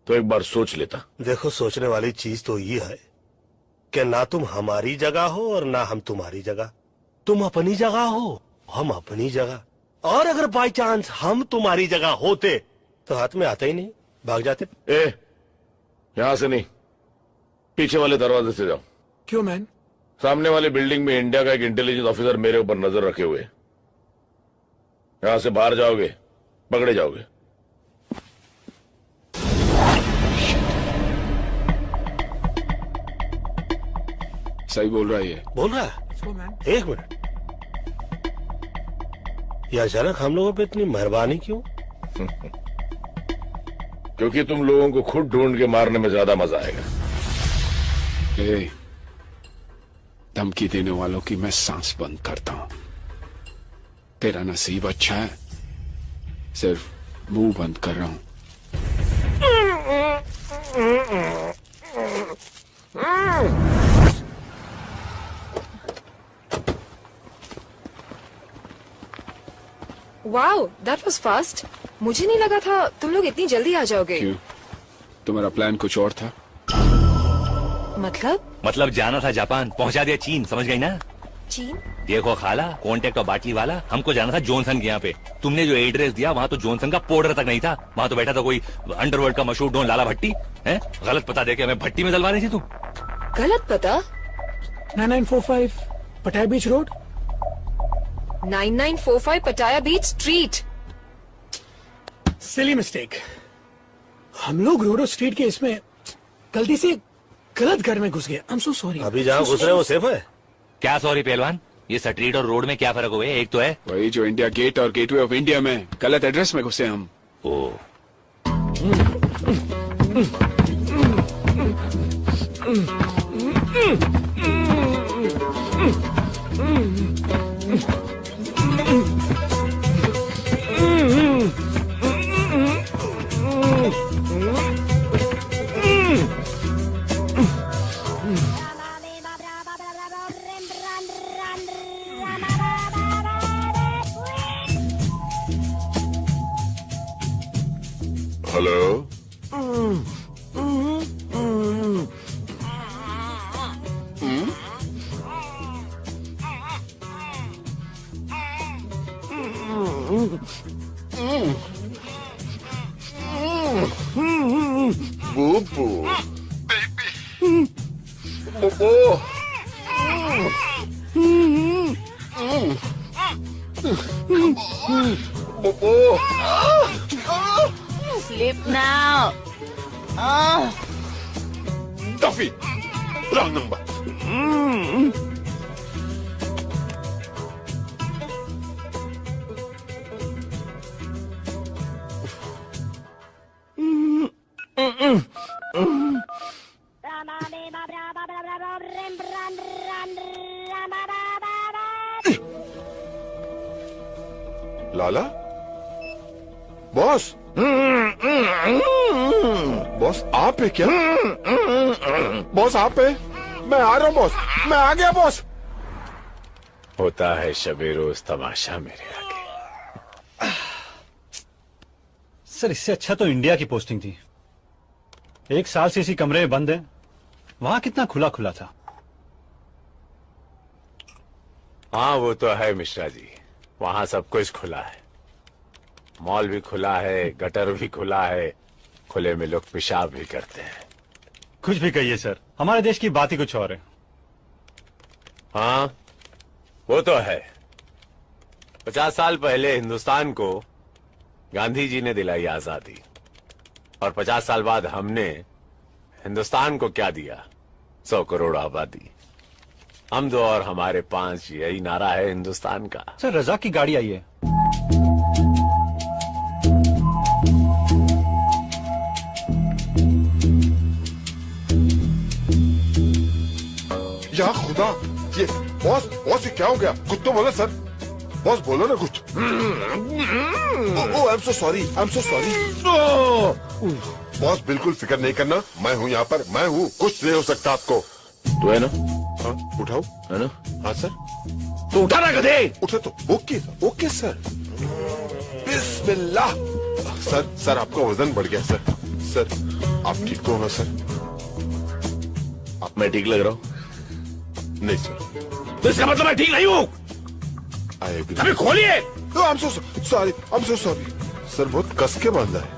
तो एक बार सोच लेता। देखो, सोचने वाली चीज तो ये है कि ना तुम हमारी जगह हो और ना हम तुम्हारी जगह। तुम अपनी जगह हो, हम अपनी जगह। और अगर बाय चांस हम तुम्हारी जगह होते तो हाथ में आते ही नहीं, भाग जाते। यहां से नहीं, पीछे वाले दरवाजे से जाओ। क्यों मैन? सामने वाली बिल्डिंग में इंडिया का एक इंटेलिजेंस ऑफिसर मेरे ऊपर नजर रखे हुए। यहां से बाहर जाओगे, पकड़े जाओगे। सही बोल रहा है ये। बोल रहा है? एक मिनट, ये अचानक हम लोगों पे इतनी मेहरबानी क्यों? क्योंकि तुम लोगों को खुद ढूंढ के मारने में ज्यादा मजा आएगा। धमकी देने वालों की मैं सांस बंद करता हूं। तेरा नसीब अच्छा है, सिर्फ मुंह बंद कर रहा हूं। Wow, that was fast. मुझे नहीं लगा था तुम लोग इतनी जल्दी आ जाओगे। क्यों? तुम्हारा प्लान कुछ और था? मतलब जाना था जापान, पहुंचा दिया चीन, समझ गई ना? चीन? देखो खाला, कॉन्टेक्ट और बाटली वाला, हमको जाना था जॉनसन के यहाँ पे। तुमने जो एड्रेस दिया वहाँ तो जॉनसन का पाउडर तक नहीं था, वहाँ तो बैठा था कोई अंडरवर्ल्ड का मशहूर डॉन लाला भट्टी। है गलत पता देके हमें भट्टी में डलवानी थी तुम। गलत पता? 9945 पटाया बीच रोड। 9945 पटाया बीच स्ट्रीट। Silly mistake. हम लोग रोडो स्ट्रीट के इसमें गलती से गलत घर में घुस गए। आई एम सो सॉरी। अभी जहाँ घुस रहे हो सेफ है? क्या सॉरी पहलवान, ये स्ट्रीट और रोड में क्या फर्क हुआ? एक तो है वही जो इंडिया गेट और गेटवे ऑफ इंडिया में गलत एड्रेस में घुसे हम। ओ हेलो। बूबू Sleep now. Duffy, wrong number. लाला? बॉस? बॉस आप है क्या? बॉस आप है? मैं आ रहा हूँ बॉस, मैं आ गया बॉस। होता है शबे रोज तमाशा मेरे आगे। सर इससे अच्छा तो इंडिया की पोस्टिंग थी। 1 साल से इसी कमरे में बंद है, वहां कितना खुला खुला था। हाँ वो तो है मिश्रा जी, वहां सब कुछ खुला है। मॉल भी खुला है, गटर भी खुला है, खुले में लोग पेशाब भी करते हैं। कुछ भी कहिए सर, हमारे देश की बात ही कुछ और है। हाँ वो तो है। 50 साल पहले हिंदुस्तान को गांधी जी ने दिलाई आजादी, और 50 साल बाद हमने हिंदुस्तान को क्या दिया? 100 करोड़ आबादी। हम 2 और हमारे 5, यही नारा है हिंदुस्तान का। सर रजा की गाड़ी आई है। या खुदा, ये बॉस बॉस ये क्या हो गया? कुछ तो बोलो सर। बॉस बोलो ना कुछ। Oh I am so sorry, I am so sorry. Boss बिल्कुल फिक्र नहीं करना, मैं हूँ यहाँ पर, मैं हूँ, कुछ नहीं हो सकता आपको। तो है ना? हाँ उठाओ है ना? हाँ सर। तो उठा ना गधे। उठे तो ओके ओके सर। बिस्मिल्लाह। सर आपका वजन बढ़ गया सर। सर आप ठीक तो हो ना सर? मैं ठीक लग रहा हूँ? नहीं सर। तो इसका मतलब मैं ठीक नहीं हूँ? अभी खोलिए। आई am so sorry, I am so sorry sir, बहुत कस के बांधा है।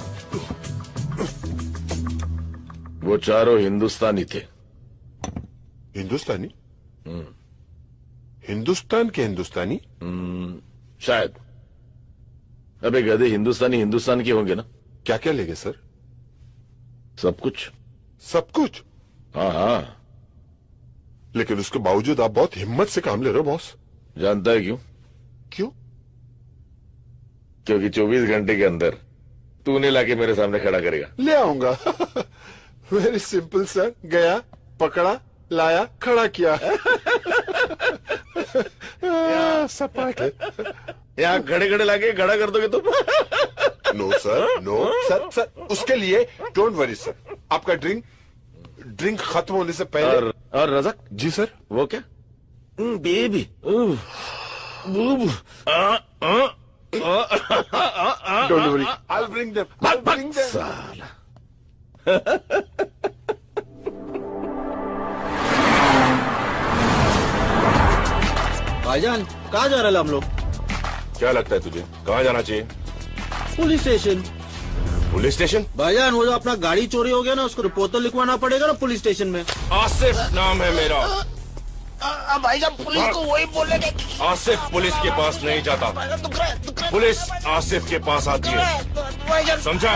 वो चारों हिंदुस्तानी थे। हिंदुस्तानी? हिंदुस्तान के हिंदुस्तानी? शायद। अबे गधे, हिंदुस्तानी हिंदुस्तान के होंगे ना? क्या क्या लेंगे सर? सब कुछ। सब कुछ? हाँ हाँ। लेकिन उसके बावजूद आप बहुत हिम्मत से काम ले रहे हो बॉस। जानता है क्यों? क्यों? क्योंकि 24 घंटे के अंदर तूने लाके मेरे सामने खड़ा करेगा। ले आऊंगा। Very simple sir. गया, पकड़ा, लाया, खड़ा किया। यहाँ खड़े खड़े लाके खड़ा कर दोगे तुम? No sir, no sir. Sir उसके लिए डोंट वरी सर। आपका ड्रिंक खत्म होने से पहले। और रज़ाक जी सर। वो क्या? Baby Don't worry. I'll bring them. I'll bring them. साला। भाईजान कहाँ जा रहे हैं हम लोग? क्या लगता है तुझे कहाँ जाना चाहिए? Police station. Police station? भाईजान वो जो अपना गाड़ी चोरी हो गया ना, उसको रिपोर्ट तो लिखवाना पड़ेगा ना पुलिस स्टेशन में। आसिफ नाम है मेरा। भाईजान पुलिस को वही बोलेंगे। आसिफ पुलिस के पास नहीं जाता, पुलिस आसिफ के पास आती है, समझा?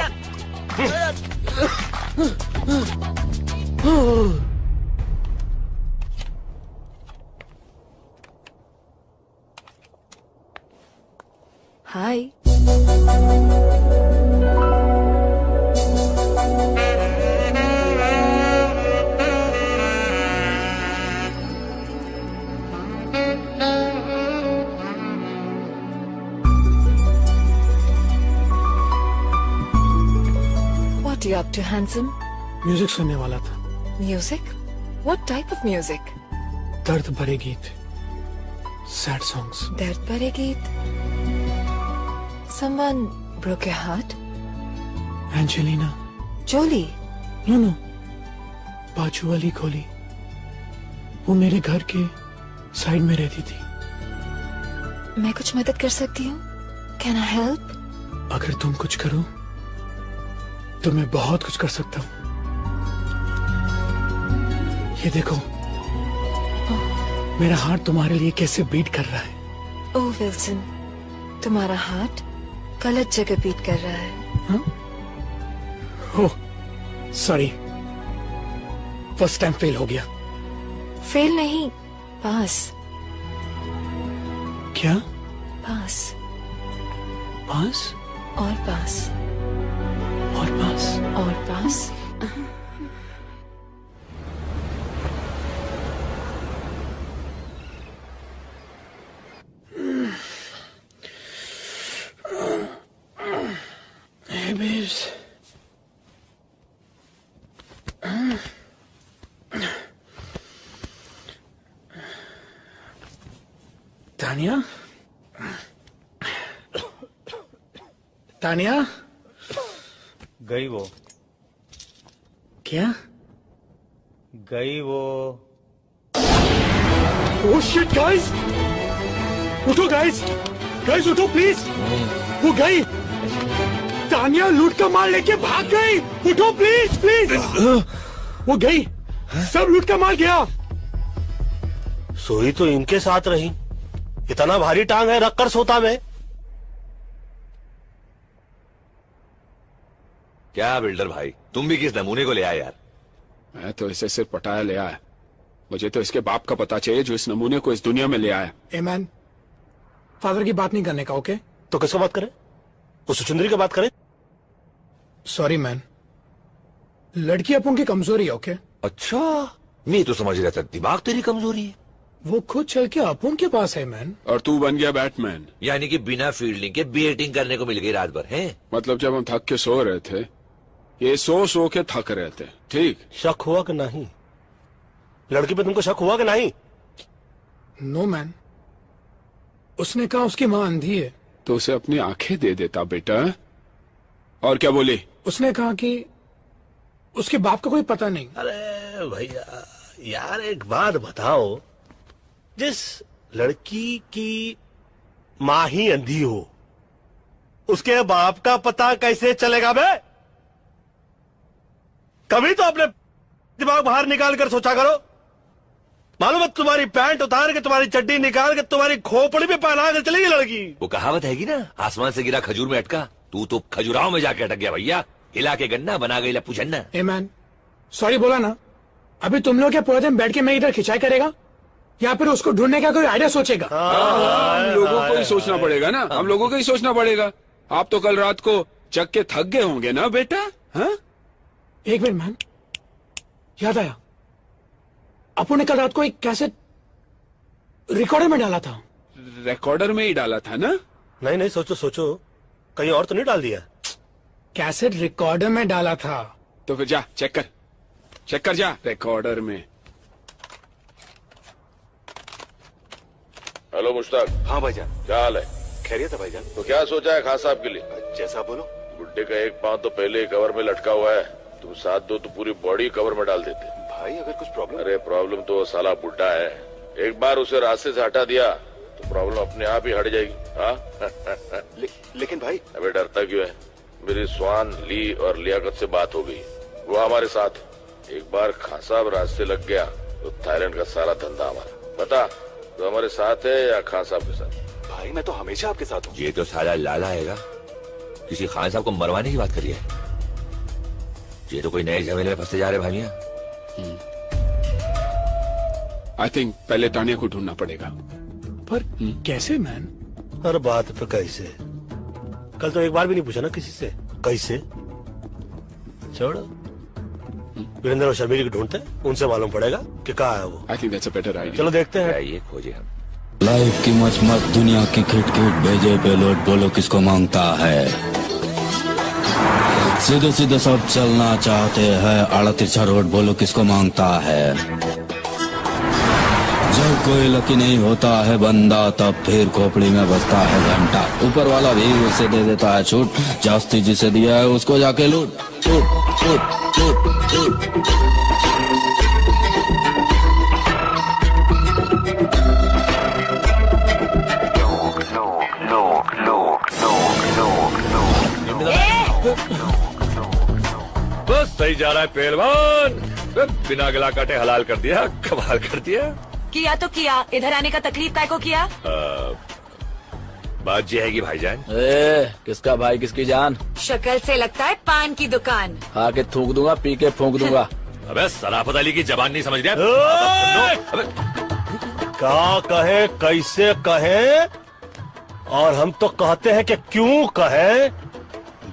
हाय। What are you up to, handsome? Music सुनने वाला था। Music? What type of music? दर्द भरे गीत, सैड सॉन्ग्स। दर्द भरे गीत। Someone broke your heart? Angelina Jolie? No no, बाजू वाली गोली। वो मेरे घर के साइड में रहती थी। मैं कुछ मदद कर सकती हूँ? Can I help? अगर तुम कुछ करो तो मैं बहुत कुछ कर सकता हूँ। ये देखो, मेरा हार्ट तुम्हारे लिए कैसे बीट कर रहा है। ओह विल्सन, तुम्हारा हार्ट गलत जगह बीट कर रहा है। Oh sorry, first time fail हो गया। फेल नहीं, पास। क्या? पास। पास और पास और पास और पास। Hey, babes. तानिया? तानिया? गई वो। क्या? गई वो। Oh shit, guys! उठो guys! Guys उठो प्लीज! वो गई! तानिया लूट का माल लेके भाग गई! उठो प्लीज प्लीज! वो गई! सब लूट का माल गया! सोई तो इनके साथ रही। इतना भारी टांग है, रख कर सोता मैं। क्या बिल्डर भाई, तुम भी किस नमूने को ले आए यार? मैं तो इसे सिर्फ पटाया ले आया। मुझे तो इसके बाप का पता चाहिए जो इस नमूने को इस दुनिया में ले आया। ए मैन, फादर की बात नहीं करने का, ओके? तो किसको बात करें? वो सुचंद्री की बात करें? सॉरी मैन, लड़की अपन की कमजोरी है, ओके? अच्छा, मैं तो समझ रहा था दिमाग तेरी कमजोरी है। वो खुद चल के अपन के पास है मैन। और तू बन गया बैटमैन। यानी कि बिना फील्डिंग के बैटिंग करने को मिल गई रात भर, हैं? मतलब जब हम थक के सो रहे थे, ये सो के थक रहे थे, ठीक? शक हुआ कि नहीं? लड़की पे तुमको शक हुआ कि नहीं? नो मैन, उसने कहा उसकी माँ अंधी है। तो उसे अपनी आंखें दे देता बेटा। और क्या बोली? उसने कहा कि उसके बाप का कोई पता नहीं। अरे भैया यार, एक बात बताओ, जिस लड़की की माँ ही अंधी हो, उसके बाप का पता कैसे चलेगा बे? कभी तो अपने दिमाग बाहर निकाल कर सोचा करो। मालूम है, तुम्हारी पैंट उतार के, तुम्हारी चड्डी निकाल के, तुम्हारी खोपड़ी पे पहना कर चलेगी लड़की। वो कहावत हैगी ना, आसमान से गिरा खजूर में अटका। तू तो खजुराहो में जाके अटक गया भैया। हिला के गन्ना बना गई लप्पू झन्ना। ए मैन, सॉरी बोला ना। अभी तुम लोग क्या पूरे दिन बैठ के मैं इधर खिंचाई करेगा, या फिर उसको ढूंढने का कोई आइडिया सोचेगा? हम लोगों को ही सोचना पड़ेगा ना, हम लोगों को ही सोचना पड़ेगा। आप तो कल रात को चक के थक गए होंगे ना बेटा? हाँ? एक मिनट मैन, याद आया, अपन ने कल रात को एक कैसेट रिकॉर्डर में डाला था। रिकॉर्डर में ही डाला था ना? नहीं नहीं, सोचो सोचो, कहीं और तो नहीं डाल दिया? कैसेट रिकॉर्डर में डाला था। तो फिर जा चेक कर जा रिकॉर्डर में। हेलो मुश्ताक। हाँ भाईजान। क्या हाल है? खैरियत है भाईजान। तो क्या सोचा है खान साहब के लिए? जैसा बोलो। बुड्ढे का एक पांव तो पहले ही कवर में लटका हुआ है, तुम साथ दो तो पूरी बॉडी कवर में डाल देते। भाई अगर कुछ प्रॉब्लम? अरे प्रॉब्लम तो साला बुड्ढा है, एक बार उसे रास्ते से हटा दिया तो प्रॉब्लम अपने आप ही हट जाएगी। हाँ लेकिन भाई। अबे डरता क्यों है? मेरी स्वान ली और लियाकत से बात हो गई, वो हमारे साथ। एक बार खान साहब रास्ते लग गया तो थाईलैंड का सारा धंधा हमारा। बता तो हमारे साथ है या खान साहब के साथ? भाई मैं तो हमेशा आपके साथ हूँ। ये तो साला लाला हैगा, किसी खान साहब को मरवाने की बात करी है। ये तो कोई नए झमेले में फंसते जा रहे भाइया। आई थिंक पहले तानिया को ढूंढना पड़ेगा। पर कैसे मैन? हर बात पे कैसे? कल तो एक बार भी नहीं पूछा ना किसी से कैसे। छोड़, वीरेंद्र और शर्मिली को ढूंढते हैं, उनसे मालूम पड़ेगा कि कहाँ है वो। I think that's a better idea. चलो देखते हैं। ये खोजे हम। लाइफ की मच मच दुनिया की खिट खिट भेजे पेलोड बोलो किसको मांगता है। सीधे सीधे सब चलना चाहते हैं, आड़ा तिरछा रोड बोलो किसको मांगता है। जब कोई लकी नहीं होता है बंदा तब फिर खोपड़ी में बजता है घंटा। ऊपर वाला भी उसे दे देता है छूट, जास्ती जिसे दिया है उसको जाके लूट। छूट छूट छूट छूट। बस सही जा रहा है पहलवान, बिना गला काटे हलाल कर दिया, कमाल कर दिया। किया तो किया, इधर आने का तकलीफ काय को किया? बात ये है कि भाईजान। किसका भाई किसकी जान? शक्ल से लगता है पान की दुकान। आके थूक दूंगा, पी के फूंक दूंगा। अबे सराफत अली की जबान नहीं समझ रहा? क्या कहे कैसे कहे, और हम तो कहते हैं कि क्यों कहे।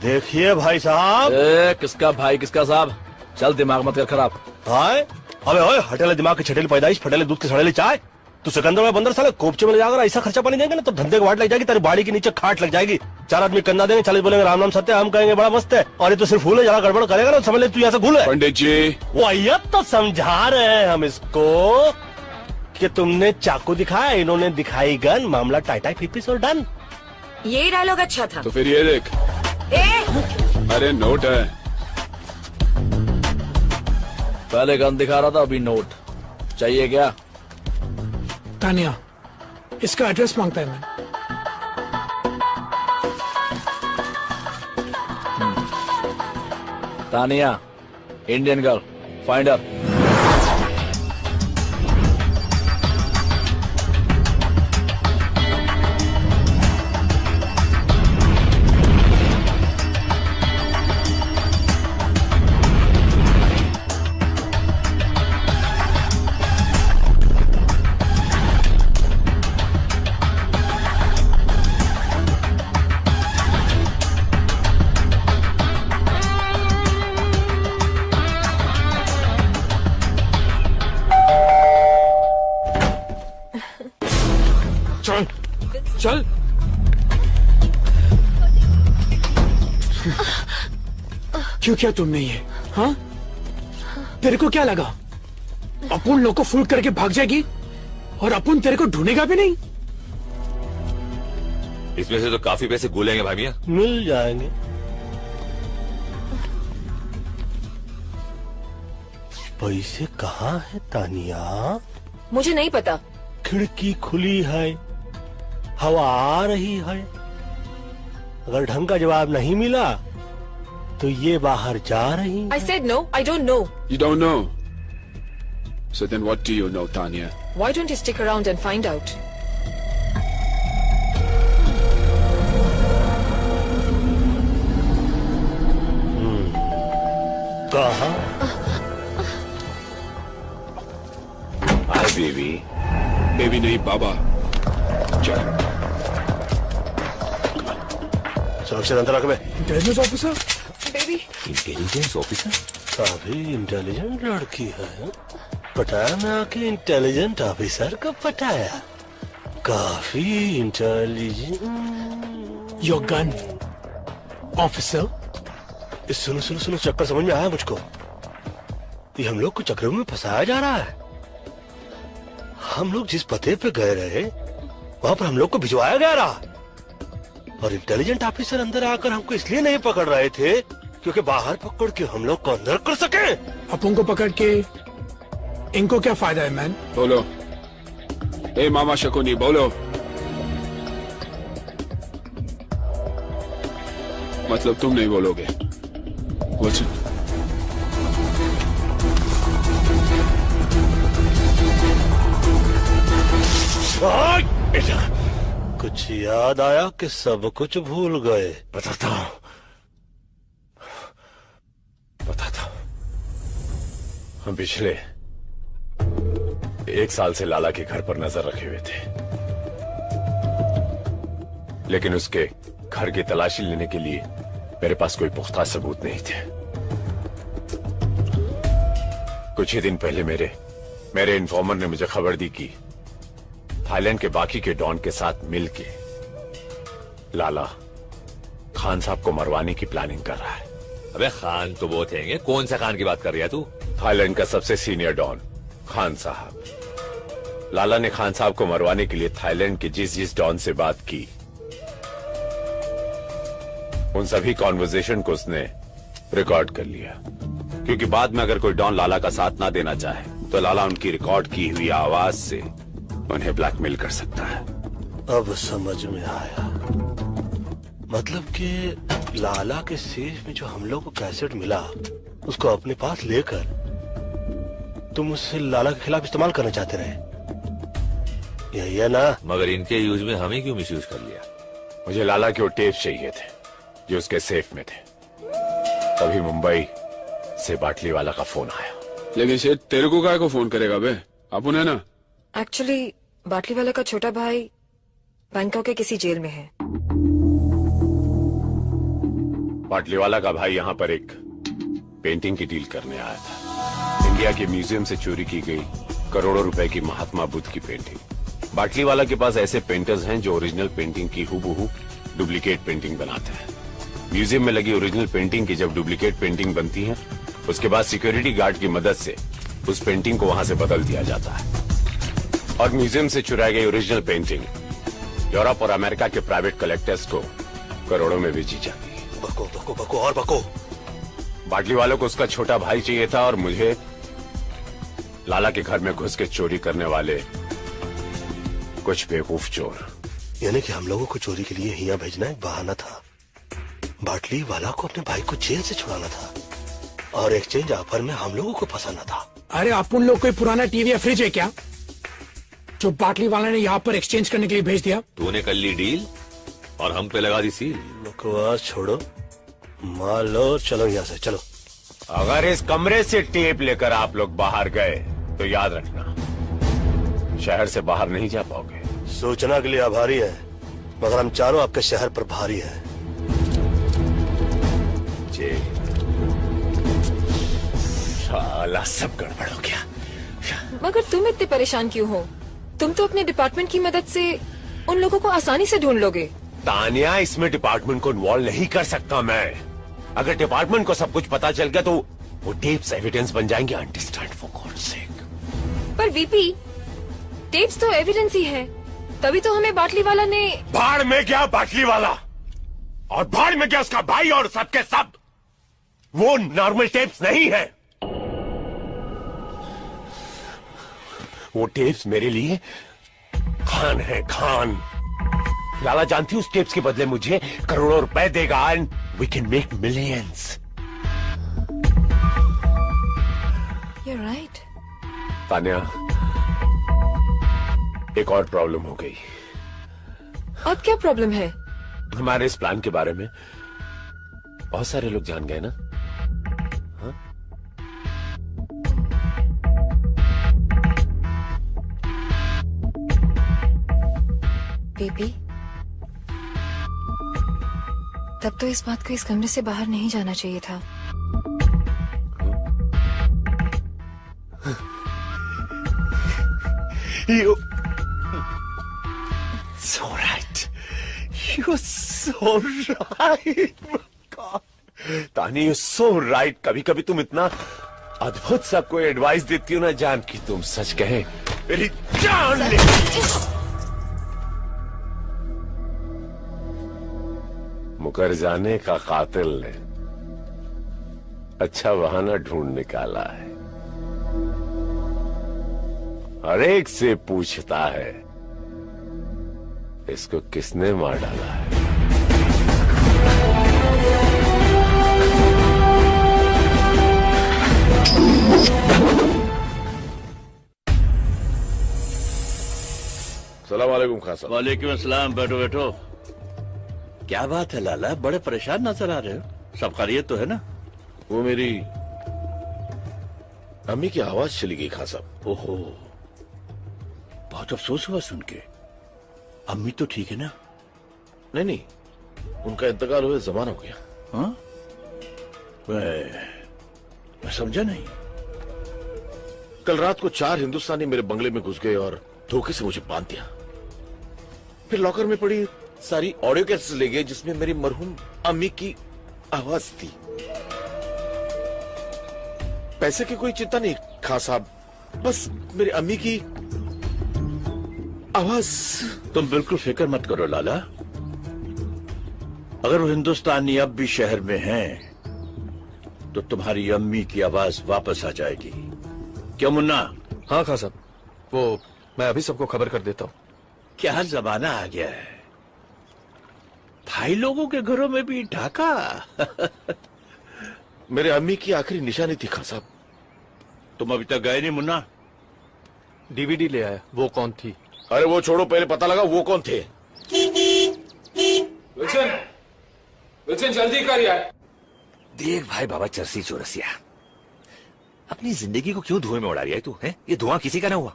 देखिए भाई साहब। किसका भाई किसका साहब? चल दिमाग मत कर खराब। भाई अबे ओए, हटेले दिमाग की छटेली पैदाइश, फटेले दूध के सड़ेले चाय। तू सिकंदर में बंदर साले कोपचे में ले जाकर ऐसा खर्चा पानी देंगे ना तो धंधे को वाट लग जाएगी, तेरी बाड़ी के नीचे खाट लग जाएगी। 4 आदमी कंधा देंगे, 40 बोलेंगे राम नाम सत्य, हम कहेंगे बड़ा मस्त है, और ये तो सिर्फ फूल है, जरा गड़बड़ करेगा ना समझ ले तू यहाँ से भूल है। पंडित जी वो तो समझा रहे हैं हम इसको कि तुमने चाकू दिखाया, इन्होंने दिखाई गन, मामला टाइटाई फिपिस और डन। ये डायलॉग अच्छा था। तो फिर ये देख। अरे नोट है। पहले गन दिखा रहा था, अभी नोट चाहिए क्या? तानिया, इसका एड्रेस मांगता है मैं। Tania, Indian girl, find her. चल क्यों किया तुमने ये? हाँ, तेरे को क्या लगा अपन लोग को फूल करके भाग जाएगी और अपन तेरे को ढूंढेगा भी नहीं? इसमें से तो काफी पैसे गुलेंगे भाई मियां। मिल जाएंगे। पैसे कहाँ है तानिया? मुझे नहीं पता। खिड़की खुली है, हवा आ रही है, अगर ढंग का जवाब नहीं मिला तो ये बाहर जा रही। I said no, I don't know. You don't know. So then what do you know, Tanya? Why don't you stick around and find out? कहाँ? Hi baby. बेबी नहीं बाबा। चल। सुरक्षित अंदर रख बे। Intelligence officer. Baby. Intelligence officer? काफी intelligent लड़की है। पटाया मैं आके इंटेलिजेंट ऑफिसर को पटाया। काफी इंटेलिजेंट। Your gun officer. सुनो सुनो सुनो, चक्कर समझ में आया मुझको। ये हम लोग को चक्रों में फंसाया जा रहा है। हम लोग जिस पते पे गए रहे वहां पर हम लोग को भिजवाया गया रहा। और इंटेलिजेंट ऑफिसर अंदर आकर हमको इसलिए नहीं पकड़ रहे थे क्योंकि बाहर पकड़ के हम लोग को अंदर कर सके। अपन को पकड़ के इनको क्या फायदा है मैन? बोलो। ए मामा शकुनी बोलो। मतलब तुम नहीं बोलोगे? वचन। बेटा कुछ याद आया कि सब कुछ भूल गए? बताता हूं। हम पिछले 1 साल से लाला के घर पर नजर रखे हुए थे, लेकिन उसके घर की तलाशी लेने के लिए मेरे पास कोई पुख्ता सबूत नहीं थे। कुछ ही दिन पहले मेरे इन्फॉर्मर ने मुझे खबर दी कि थाईलैंड के बाकी के डॉन के साथ मिलके लाला खान साहब को मरवाने की प्लानिंग कर रहा है। अबे खान तो बहुत हैं, कौन सा खान की बात कर रही है तू? थाईलैंड का सबसे सीनियर डॉन खान साहब। लाला ने खान साहब को मरवाने के लिए थाईलैंड के जिस डॉन से बात की, उन सभी कॉन्वर्सेशन को उसने रिकॉर्ड कर लिया, क्योंकि बाद में अगर कोई डॉन लाला का साथ ना देना चाहे तो लाला उनकी रिकॉर्ड की हुई आवाज से उन्हें ब्लैकमेल कर सकता है। अब समझ में आया। मतलब कि लाला के सेफ में जो हम लोग को कैसेट मिला उसको अपने पास लेकर तुम उससे लाला के खिलाफ इस्तेमाल करना चाहते रहे, यही है ना? मगर इनके यूज में हमें क्यों मिसयूज कर लिया? मुझे लाला के वो टेप चाहिए थे जो उसके सेफ में थे। तभी मुंबई से बाटली वाला का फोन आया। लेकिन शेठ तेरे को काय को फोन करेगा बे? अपन है ना। एक्चुअली बाटली वाला का छोटा भाई बैंकॉक के किसी जेल में है। बाटली वाला का भाई यहाँ पर एक पेंटिंग की डील करने आया था। इंडिया के म्यूजियम से चोरी की गई करोड़ों रुपए की महात्मा बुद्ध की पेंटिंग। बाटली वाला के पास ऐसे पेंटर्स हैं जो ओरिजिनल पेंटिंग की हूबहू डुप्लीकेट पेंटिंग बनाते हैं। म्यूजियम में लगी ओरिजिनल पेंटिंग की जब डुप्लीकेट पेंटिंग बनती है, उसके बाद सिक्योरिटी गार्ड की मदद से उस पेंटिंग को वहां से बदल दिया जाता है और म्यूजियम से चुराई गई ओरिजिनल पेंटिंग यूरोप और अमेरिका के प्राइवेट कलेक्टर्स को करोड़ों में बेची जाती है। बको बको बको और बको। बाटली वालों को उसका छोटा भाई चाहिए था और मुझे लाला के घर में घुस के चोरी करने वाले कुछ बेवकूफ चोर। यानी कि हम लोगों को चोरी के लिए यहाँ भेजना एक बहाना था। बाटली वाला को अपने भाई को जेल से छुड़ाना था और एक्सचेंज ऑफर में हम लोगों को फंसाना था। अरे अपन लोग कोई पुराना टीवी या फ्रिज है क्या जो बाटली वाला ने यहाँ पर एक्सचेंज करने के लिए भेज दिया? तूने कर ली डील और हम पे लगा दी सील। बकवास छोड़ो, मान लो, चलो यहाँ से चलो। अगर इस कमरे से टेप लेकर आप लोग बाहर गए तो याद रखना शहर से बाहर नहीं जा पाओगे। सूचना के लिए आभारी है, मगर हम चारों आपके शहर पर भारी है। जी साला सब गड़बड़ हो गया। मगर तुम इतने परेशान क्यों हो? तुम तो अपने डिपार्टमेंट की मदद से उन लोगों को आसानी से ढूंढ लोगे। तानिया, इसमें डिपार्टमेंट को इन्वॉल्व नहीं कर सकता मैं। अगर डिपार्टमेंट को सब कुछ पता चल गया तो वो टेप्स एविडेंस बन जाएंगे। अंडरस्टैंड फॉर गॉड्स सेक। पर वीपी, टेप्स तो एविडेंस ही है, तभी तो हमें बाटली वाला ने। भाड़ में गया बाटली वाला और भाड़ में गया उसका भाई और सबके सब। वो नॉर्मल टेप्स नहीं है। वो टेप्स मेरे लिए खान है, खान। लाला जानती हूँ उस टेप्स के बदले मुझे करोड़ों रुपए देगा and we can make millions. You're right. Tania, एक और प्रॉब्लम हो गई। अब क्या प्रॉब्लम है? हमारे इस प्लान के बारे में बहुत सारे लोग जान गए ना। हाँ? बेबी, तब तो इस बात को इस कमरे से बाहर नहीं जाना चाहिए था। You so right. You're so right. God. तानी, you're so right. कभी कभी तुम इतना अद्भुत सबको एडवाइस देती हो ना जान की तुम सच कहे मेरी जान ले। मुकर जाने का कातिल ने अच्छा बहाना ढूंढ निकाला है। हर एक से पूछता है इसको किसने मार डाला है। सलाम वालेकुम खान साहब। वालेकुम अस्सलाम। बैठो बैठो। क्या बात है लाला, बड़े परेशान नजर आ रहे हो। सब खैरियत तो है ना? वो मेरी अम्मी की आवाज चली गई खान साहब। ओहो, बहुत अफसोस हुआ सुन के। अम्मी तो ठीक है ना? नहीं नहीं, उनका इंतकाल हुए जमाना हो गया। हाँ? मैं समझा नहीं। कल रात को 4 हिंदुस्तानी मेरे बंगले में घुस गए और धोखे से मुझे बांध दिया। फिर लॉकर में पड़ी सारी ऑडियो कैसेट्स ले गए जिसमें मेरी मरहूम अम्मी की आवाज थी। पैसे की कोई चिंता नहीं खान साहब, बस मेरी अम्मी की आवाज। तुम बिल्कुल फिक्र मत करो लाला। अगर वो हिंदुस्तानी अब भी शहर में हैं, तो तुम्हारी अम्मी की आवाज वापस आ जाएगी। क्यों मुन्ना? हाँ खान साहब, वो मैं अभी सबको खबर कर देता हूँ। क्या जमाना आ गया है, भाई लोगों के घरों में भी ढाका। मेरे अम्मी की आखिरी निशानी थी खान साहब। तुम अभी तक गए नहीं मुन्ना? डीवीडी ले आया। वो कौन थी? अरे वो छोड़ो, पहले पता लगा वो कौन थे। विल्सन, विल्सन जल्दी कर यार। देख भाई बाबा चरसी चौरसिया, अपनी जिंदगी को क्यों धुएं में उड़ा रही है तू? है ये धुआं किसी का ना हुआ।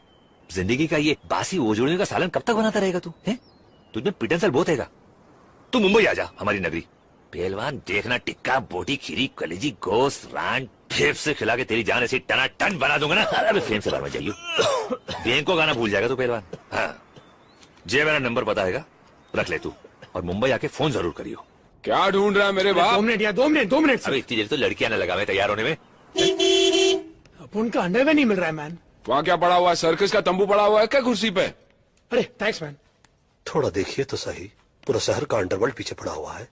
जिंदगी का ये बासी ओजोड़ियों का सालन कब तक बनाता रहेगा तू? है तुझमें पिटन बहुत हैगा। तू मुंबई आ जा, हमारी नगरी। पहलवान देखना, टिक्का बोटी खीरी कलेजी गोश्त रान फेफ से खिला के तेरी जान ऐसी टना टन बना दूंगा ना। अरे फ्रेम से बाहर मत जाइयो। बैंक को गाना भूल जाएगा तू पहलवान। हाँ, जे मेरा नंबर पता हैगा, रख ले तू, और मुंबई आके फोन जरूर करियो। क्या ढूंढ रहा है मेरे बाप? 2 मिनट या 2 मिनट 2 मिनट। अरे इतनी देर तो लड़कियां ना लगा मैं तैयार होने में। अब उनका अंडरवेयर नहीं मिल रहा है मैन। वहाँ क्या पड़ा हुआ है? सर्कस का तंबू पड़ा हुआ है क्या कुर्सी पे? अरे थैंक्स मैन। थोड़ा देखिए तो सही, पूरा शहर का अंडरवर्ल्ड पीछे पड़ा हुआ है।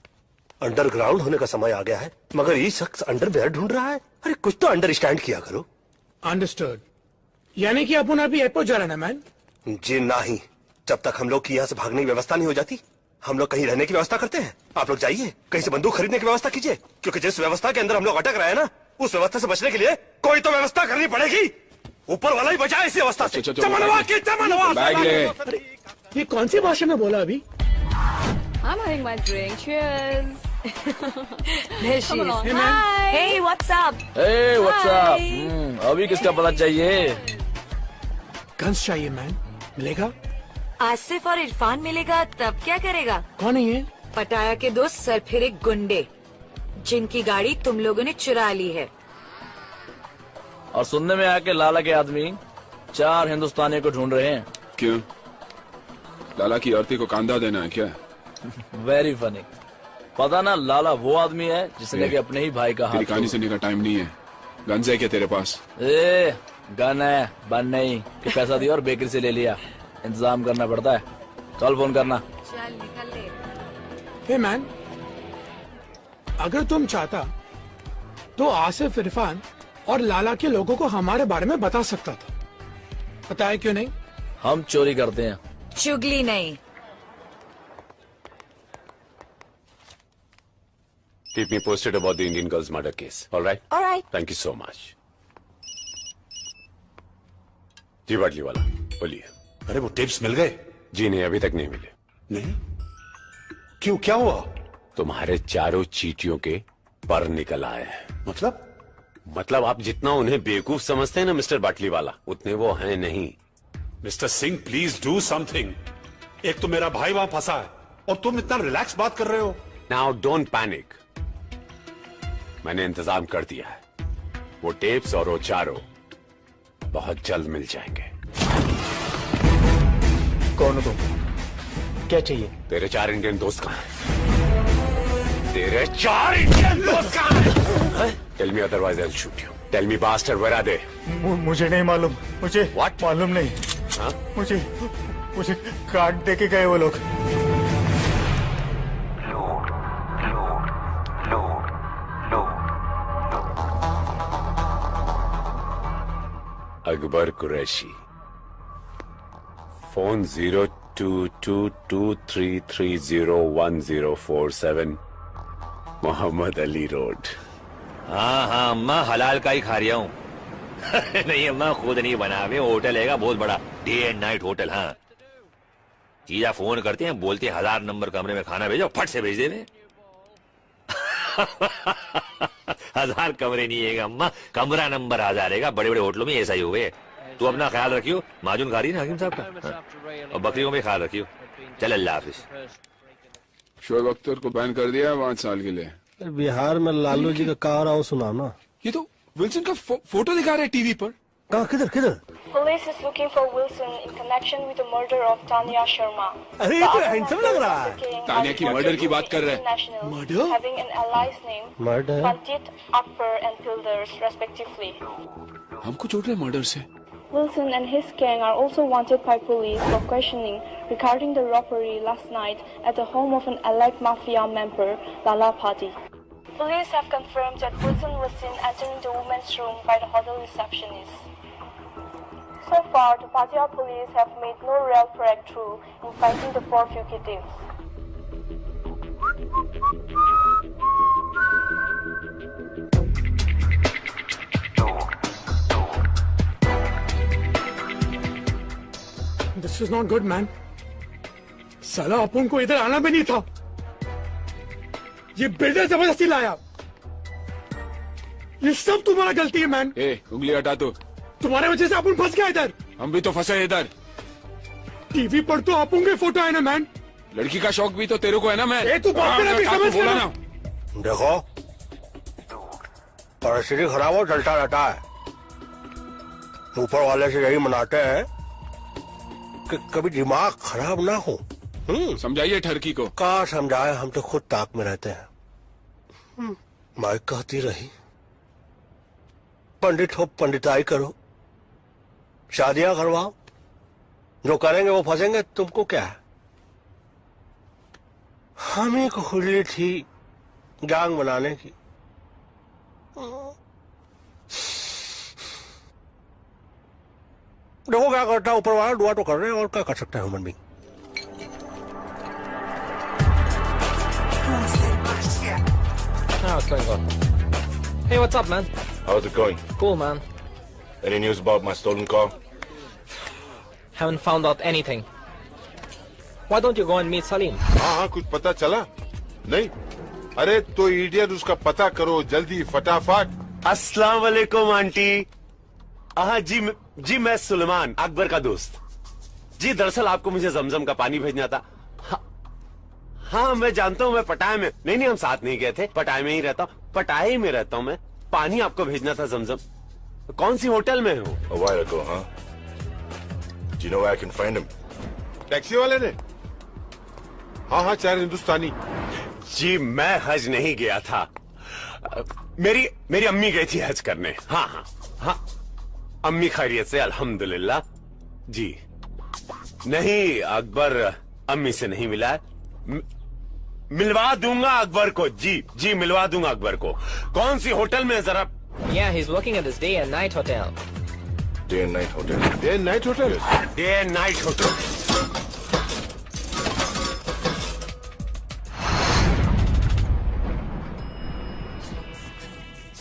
अंडरग्राउंड होने का समय आ गया है, मगर ये शख्स अंडरवेयर ढूंढ रहा है। अरे कुछ तो अंडरस्टैंड किया करो। अंडरस्टूड। यानी कि अपन अभी एयरपोर्ट जा रहे हैं ना मैन? जी नहीं, जब तक हम लोग की यहाँ से भागने की व्यवस्था नहीं हो जाती, हम लोग कहीं रहने की व्यवस्था करते हैं। आप लोग जाइए, कहीं से बंदूक खरीदने की व्यवस्था कीजिए, क्योंकि जिस व्यवस्था के अंदर हम लोग अटक रहे हैं ना, उस व्यवस्था से बचने के लिए कोई तो व्यवस्था करनी पड़ेगी। ऊपर वाला ही बचाए इसी अवस्था से। बैग ले। ये कौन सी भाषा में बोला अभी? I'm having my drink. Cheers. There she Come is. along. Hey, Hi. Hey, what's up? Hey, what's up? Hi. अभी किसका पता चाहिए? गन्स चाहिए मैन। मिलेगा? आसिफ और इरफान मिलेगा तब क्या करेगा? कौन है ये? पटाया के 2 सरफिरे गुंडे, जिनकी गाड़ी तुम लोगों ने चुरा ली है। और सुनने में आया कि लाला के आदमी 4 हिंदुस्तानियों को ढूंढ रहे हैं। क्यों? लाला की औरती को कांधा देना है क्या? Very funny. पता ना लाला वो आदमी है जिसने कि अपने ही भाई का तेरी कहानी सुनने का टाइम नहीं है। गन्स है क्या तेरे पास? ए, गन है, बन नहीं कि पैसा दिया और बेकरी से ले लिया। इंतजाम करना पड़ता है। कल फोन करना। चल निकल ले। हे मैन, अगर तुम चाहता तो आसिफ, इरफान और लाला के लोगों को हमारे बारे में बता सकता था। पता है क्यों नहीं? हम चोरी करते हैं, चुगली नहीं। Keep me posted about the Indian girl's murder case. All right? All right. Thank you so much. जी बाटली वाला बोलिए। अरे वो टिप्स मिल गए? जी नहीं, अभी तक नहीं मिले। नहीं? क्यों, क्या हुआ? तुम्हारे चारों चीटियों के पर निकल आए हैं। मतलब आप जितना उन्हें बेवकूफ समझते हैं ना मिस्टर बाटली वाला, उतने वो हैं नहीं। Mister Singh please do something. एक तो मेरा भाई वहां फंसा है और तुम इतना रिलैक्स बात कर रहे हो। नाउ डोंट पैनिक, मैंने इंतजाम कर दिया है। वो टेप्स और वो चारों बहुत जल्द मिल जाएंगे। कौन हो तुम? क्या चाहिए? तेरे 4 इंडियन दोस्त कहाँ हैं? तेरे 4 इंडियन दोस्त कहाँ हैं? Tell me otherwise I'll shoot you. Tell me bastard, where are they? मुझे नहीं मालूम। मुझे What? मालूम नहीं। हाँ? मुझे कार्ड दे के गए वो लोग। अकबर कुरैशी। Phone 022233301047 Mohammad Ali road. हाँ हाँ अम्मा हलाल का ही खा रहा हूँ। नहीं अम्मा खुद नहीं बना हुए, होटल है बहुत बड़ा, डे एंड नाइट होटल। हाँ जीजा फोन करते हैं, बोलते हैं 1000 नंबर कमरे में खाना भेजो, फट से भेज देवे। 1000 कमरे नहीं है अम्मा, कमरा नंबर 1000 है। बड़े बड़े होटलों में ऐसा ही हुए। तू अपना ख्याल रखियो, माजून खा रही ना हकीम साहब का, हाँ? और बकरियों में ख्याल रखियो। चल अल्लाह हाफिज। शोएब अख्तर को बैन कर दिया 5 साल के लिए। बिहार में लालू जी का कहा रहा हूँ सुना ना। ये तो विल्सन का फोटो दिखा रहे टीवी पर। कहाँ, किधर किधर? Police is looking for Wilson in connection with the murder of Tanya Sharma. अरे ये तो हैंडसम लग रहा है। तानिया की मर्डर की बात कर रहे हैं। Murder? Having an allies name Murder? Pantit, Akbar and Pilders respectively. हमको छोड़ रहे मर्डर से। Wilson and his gang are also wanted by police for questioning regarding the robbery last night at the home of an allied mafia member, Lala Padi. Police have confirmed that Wilson was seen entering the women's room by the hotel receptionist. So far, the Pattaya police have made no real breakthrough in finding the 4 fugitives. This is not good, man. साला अपन को इधर आना भी नहीं था। ये builder जबरदस्ती लाया। ये सब तुम्हारा गलती है मैन। उंगली हटा तो। तुम्हारे वजह से अपन फंस गया इधर। हम भी तो फंसे इधर। टीवी पर तो अपन के फोटो है ना मैन। लड़की का शौक भी तो तेरे को है ना मैन। तू बात कर अभी समझ बोला ना। देखो परिस्थिति खराब हो चलता रहता है। ऊपर वाले से यही मनाते हैं कि कभी दिमाग खराब ना हो। समझाइए ठरकी को। कहा समझाए, हम तो खुद ताक में रहते हैं। माई कहती रही पंडित हो पंडिताई करो, शादियां करवाओ, जो करेंगे वो फंसेंगे, तुमको क्या है। हमें को खुली थी गैंग बनाने की। देखो क्या करता है ऊपर वाला, दुआ तो कर रहे हैं और क्या कर सकता है human being. What's going on? Hey, what's up, man? How's it going? Cool, man. Any news about my stolen car? Haven't found out anything. Why don't you go and meet Salim? हाँ कुछ पता चला? नहीं? अरे तो idiot उसका पता करो जल्दी फटाफट। अस्सलाम वालेकुम आंटी। हाँ जी मैं सुलेमान अकबर का दोस्त। जी दरअसल आपको मुझे जमजम का पानी भेजना था। हाँ मैं जानता हूँ, मैं पटाया में नहीं हम साथ नहीं गए थे, पटाया में ही रहता हूँ, पटाया में रहता हूँ मैं। पानी आपको भेजना था जमजम। कौन सी होटल में हो? A while ago, huh? Do you know where I can find him? Taxi वाले ने? हाँ 4 हिंदुस्तानी। जी मैं हज नहीं गया था, मेरी अम्मी गई थी हज करने। हाँ अम्मी खैरियत से अल्हम्दुलिल्लाह। जी नहीं अकबर अम्मी से नहीं मिला, मिलवा दूंगा अकबर को। जी मिलवा दूंगा अकबर को। कौन सी होटल में जरा? Yeah, he's working at this day and night hotel. Day and night hotel. Day and night hotel. Day and night hotel.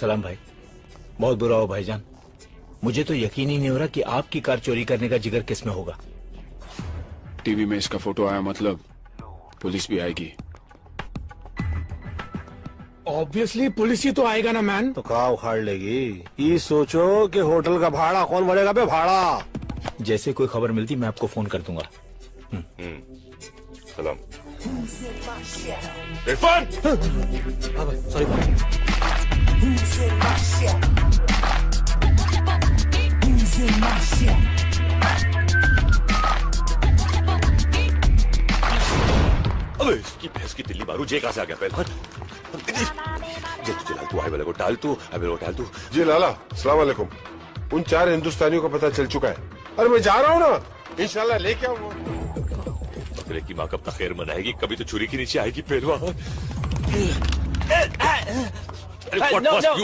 सलाम भाई, बहुत बुरा हो भाईजान। मुझे तो यकीन ही नहीं हो रहा कि आपकी कार चोरी करने का जिगर किस में होगा। टीवी में इसका फोटो आया मतलब पुलिस भी आएगी। ऑब्वियसली पुलिस ही तो आएगा ना मैन। तो कहाँ उखाड़ लेगी। ये सोचो कि होटल का भाड़ा कौन भरेगा बे भाड़ा। जैसे कोई खबर मिलती मैं आपको फोन कर दूंगा। सलाम। इरफान। सॉरी अबे इसकी भैंस की तिल्ली मारू, जे कहां से आ गया पहलवान। जल्दी तू आए वाले को टाल तू, अबे वो टाल तू। जी लाला अस्सलाम वालेकुम। उन 4 हिंदुस्तानियों का पता चल चुका है। अरे मैं जा रहा हूँ ना, इंशाल्लाह लेके आऊंगा। बकरे की माँ कब तक खैर मनाएगी, कभी तो छुरी के नीचे आएगी पहलवान। No,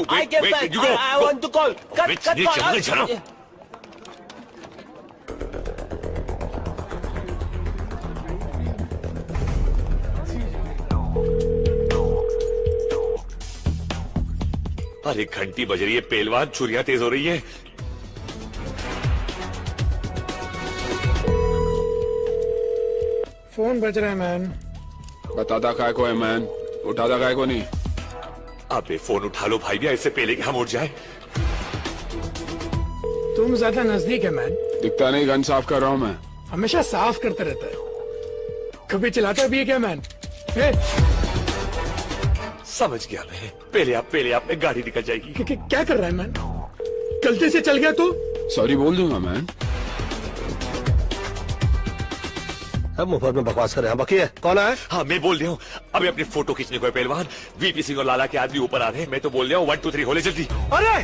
I get back. I want to call. Cut call. अरे घंटी बज रही है पहलवान, छुरियां तेज हो रही है। फोन बज रहा है मैन। बताता काय को है मैन, उठाता काय को नहीं। अबे फोन उठा लो भाई, भी इससे पहले कि हम उठ जाए। तुम ज्यादा नजदीक है मैन। दिखता नहीं, गन साफ कर रहा हूँ मैं। हमेशा साफ करता रहता है, कभी चलाता भी है क्या मैन? समझ गया मैं। पहले आप में गाड़ी निकल जाएगी। क्या कर रहा है मैन? गलती से चल गया तो सॉरी बोल दूंगा मैन। अब मुफ्त में बकवास कर रहे हैं। बाकी है कौन है? हाँ मैं बोल रहा हूँ, अभी अपनी फोटो खींचने को है पहलवान। वीपी सिंह और लाला के आदमी ऊपर आ रहे हैं। मैं तो बोल रहा हूँ 1 2 3 होले जल्दी। अरे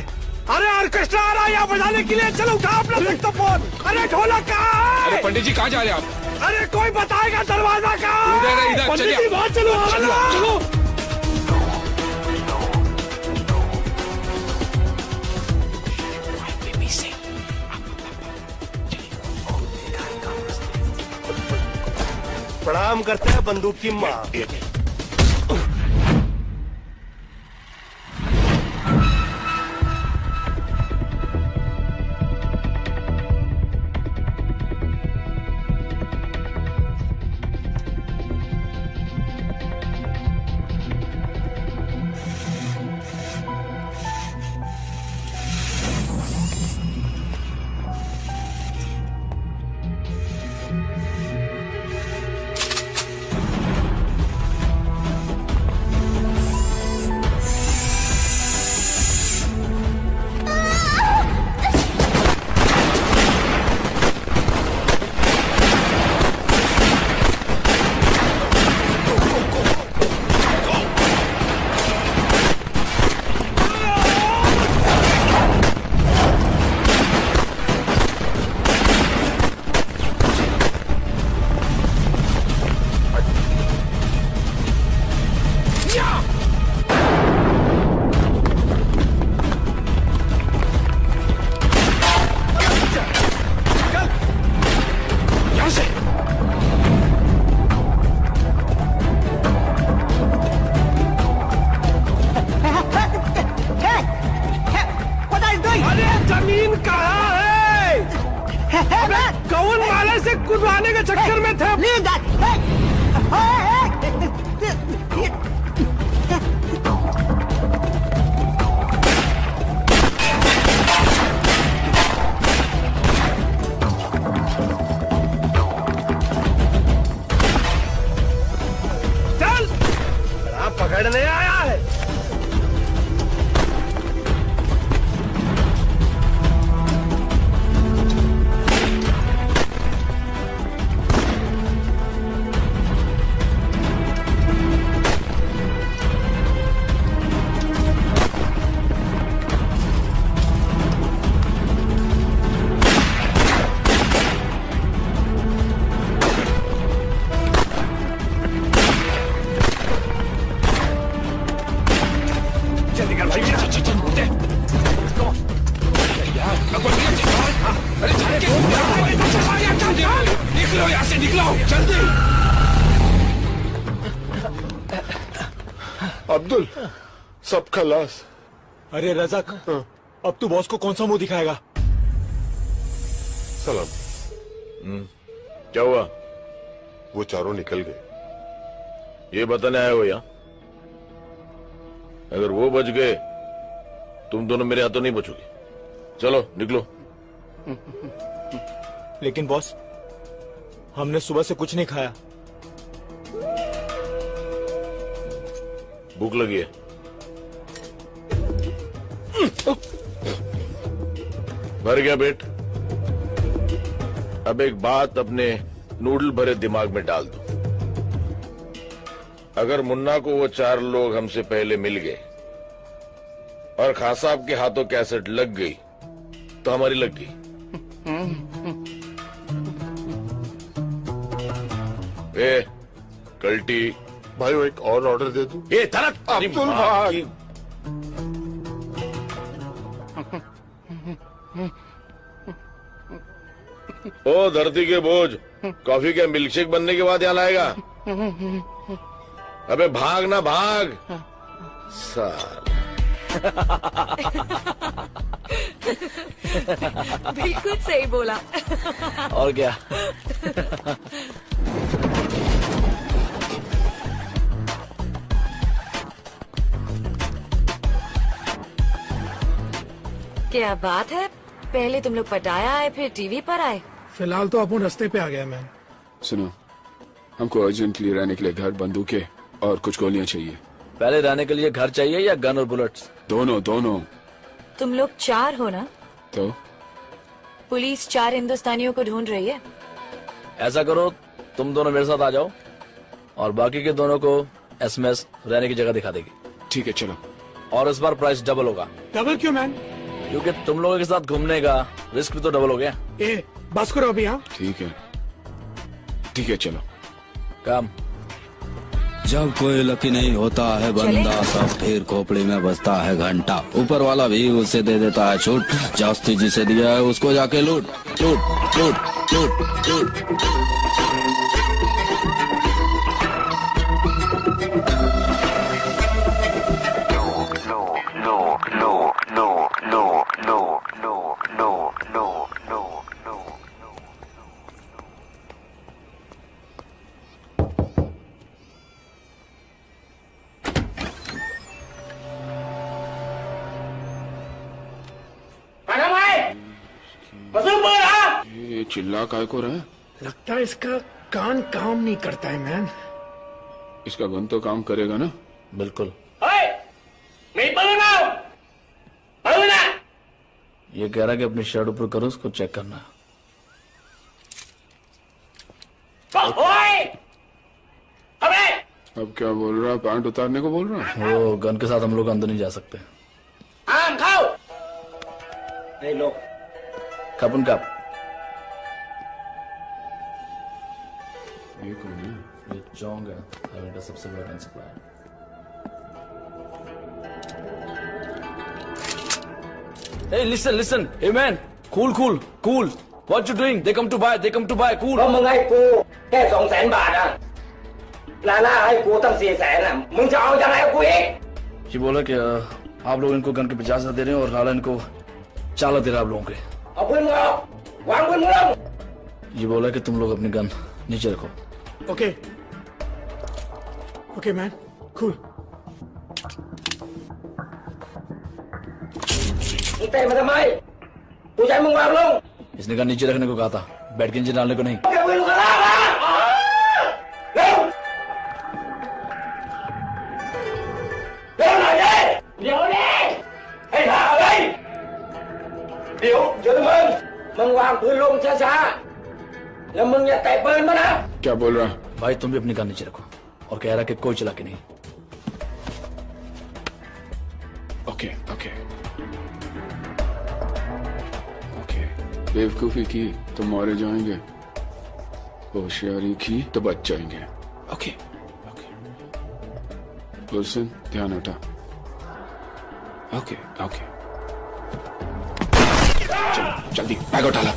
अरे ऑर्केस्ट्रा आ रहा है यहाँ बजाने के लिए, चलो उठा अपना सेक्सोफोन। अरे ढोलक कहाँ है? अरे पंडित जी कहाँ जा रहे हैं आप? अरे कोई बताएगा दरवाजा कहाँ है? इधर पंडित जी बाहर चलो, चलो। प्रणाम करते हैं बंदूक की माँ। अब्दुल सब खलास। अरे रज़ाक, अब तू बॉस को कौन सा मुंह दिखाएगा? सलाम। क्या हुआ? वो चारों निकल गए। ये बताने आए हो यहाँ? अगर वो बच गए तुम दोनों मेरे हाथों नहीं बचोगे। चलो निकलो। लेकिन बॉस, हमने सुबह से कुछ नहीं खाया। भूख लगी है। भर गया पेट। अब एक बात अपने नूडल भरे दिमाग में डाल दो। अगर मुन्ना को वो 4 लोग हमसे पहले मिल गए और खान साहब के हाथों कैसेट लग गई तो हमारी लग गई। कल्टी भाई वो एक और ऑर्डर दे दूं? ये तरत अब्दुल भाई। ओ धरती के बोझ, कॉफी के मिल्कशेक बनने के बाद यहाँ लाएगा? अबे भाग ना भाग साला। बिल्कुल सही बोला। और क्या। क्या बात है, पहले तुम लोग पटाया आए फिर टीवी पर आए। फिलहाल तो अपन रास्ते पे आ गया मैम। सुनो, हमको अर्जेंटली रहने के लिए घर, बंदूकें और कुछ गोलियां चाहिए। पहले रहने के लिए घर चाहिए या गन और बुलेट्स? दोनों दोनों। तुम लोग 4 हो ना? तो पुलिस 4 हिंदुस्तानियों को ढूंढ रही है। ऐसा करो, तुम दोनों मेरे साथ आ जाओ और बाकी के दोनों को एसएमएस रहने की जगह दिखा देगी। ठीक है, चलो। और इस बार प्राइस डबल होगा। डबल क्यों मैन? क्योंकि तुम लोगों के साथ घूमने का रिस्क भी तो डबल हो गया। ए, बस करो अभी। हाँ ठीक है, ठीक है, चलो। काम। जब कोई लकी नहीं होता है बंदा, तब फिर खोपड़ी में बजता है घंटा। ऊपर वाला भी उसे दे देता है छूट, जास्ती जिसे दिया है उसको जाके लूट लूट लूट लूट लूट। ये चिल्ला काय को रहा है? लगता है इसका कान काम नहीं करता है मैन। इसका गन तो काम करेगा ना? बिल्कुल। ये कह रहा है कि अपनी शर्ट ऊपर करो, उसको चेक करना है। अब क्या बोल रहा है? पैंट उतारने को बोल रहा है? वो गन के साथ हम लोग अंदर नहीं जा सकते। कपन कप। ये कौन है? ये चोंग है, हाईवे का सबसे बड़ा gun supplier. Hey, listen, hey man, cool. What you doing? They come to buy, cool. ก็มึงให้กูแค่200,000 บาทอ่ะลาล่าให้กูตั้ง400,000อ่ะมึงจะเอายังไงกับกูอีก ये बोला कि आप लोग इनको गन के 50,000 दे रहे हैं और लाला इनको 4 लाख दे रहा है आप लोगों के। เอาปืนมึงออกวางปืนมึงลง ये बोला कि तुम लोग अपनी गन नीचे रखो। Okay okay man, cool. มึงเตะมาทำไมกูจะให้มึงวางลง इसने गन नीचे रखने को कहा था, बैठ के नीचे डालने को नहीं। เอาปืนมึงลากมาเร็วเร็วหน่อยดิเดี๋ยวดิให้ถ่าเลยเดี๋ยวมึงวางปืนลงช้าๆแล้วมึงอย่าเตะปืนมานะ क्या बोल रहा है? भाई तुम भी अपनी गन नीचे रखो और कह रहा है कि कोई चला के नहीं। ओके बेवकूफी की तो मारे जाएंगे, होशियारी की तो बच जाएंगे। ओके गुलशन, ध्यान हटा। ओके चलो जल्दी बैग उठा ला।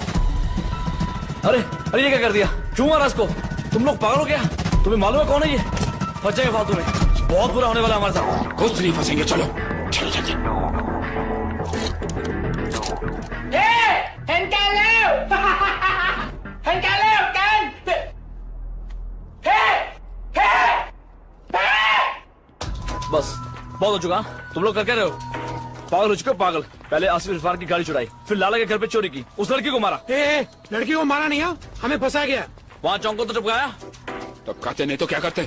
अरे ये क्या कर दिया? क्यों मारा इसको? तुम लोग पागल हो गया? तुम्हें मालूम है कौन है ये? फंस जाएगा फालतू में, बहुत बुरा होने वाला हमारे साथ। कुछ नहीं फंसेंगे, चलो जल्दी। เห็นกันแล้วเห็นกันแล้วกันเฮ้เฮ้ बस बहुत हो चुका। तुम लोग कर क्या रहे हो? पागल हो चुके हो पागल। पहले आसिफ इरफान की गाड़ी चुराई, फिर लाला के घर पे चोरी की, उस लड़की को मारा। लड़की को मारा नहीं, हमें फंसाया गया। वहाँ चौंक को तो टपकाया। तब कहते नहीं तो क्या करते?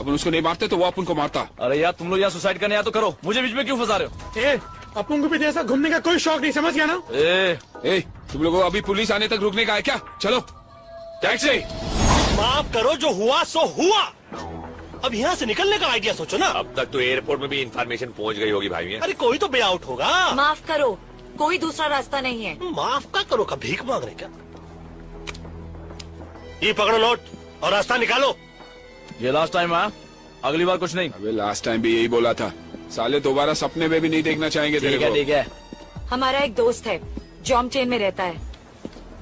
अपन उसको नहीं मारते तो वो अपन को मारता। अरे यार तुम लोग यहाँ सुसाइड करने आए तो करो, मुझे बीच में क्यों फंसा रहे हो? अपन को भी ऐसा घूमने का कोई शौक नहीं, समझ गया ना? तुम लोगों को अभी पुलिस आने तक रुकने का है क्या? चलो टैक्सी। माफ करो, जो हुआ सो हुआ। अब यहाँ से निकलने का आइडिया सोचो ना। अब तक तो एयरपोर्ट में भी इंफॉर्मेशन पहुंच गई होगी भाई। अरे कोई तो वे आउट होगा। माफ करो, कोई दूसरा रास्ता नहीं है। माफ का करो का भीख मांग रहे क्या? ये पकड़ो नोट और रास्ता निकालो। ये लास्ट टाइम है, अगली बार कुछ नहीं। अबे लास्ट टाइम भी यही बोला था, साले दोबारा सपने में भी नहीं देखना चाहेंगे तेरे को। ठीक है। हमारा एक दोस्त है, जॉमचेन में रहता है,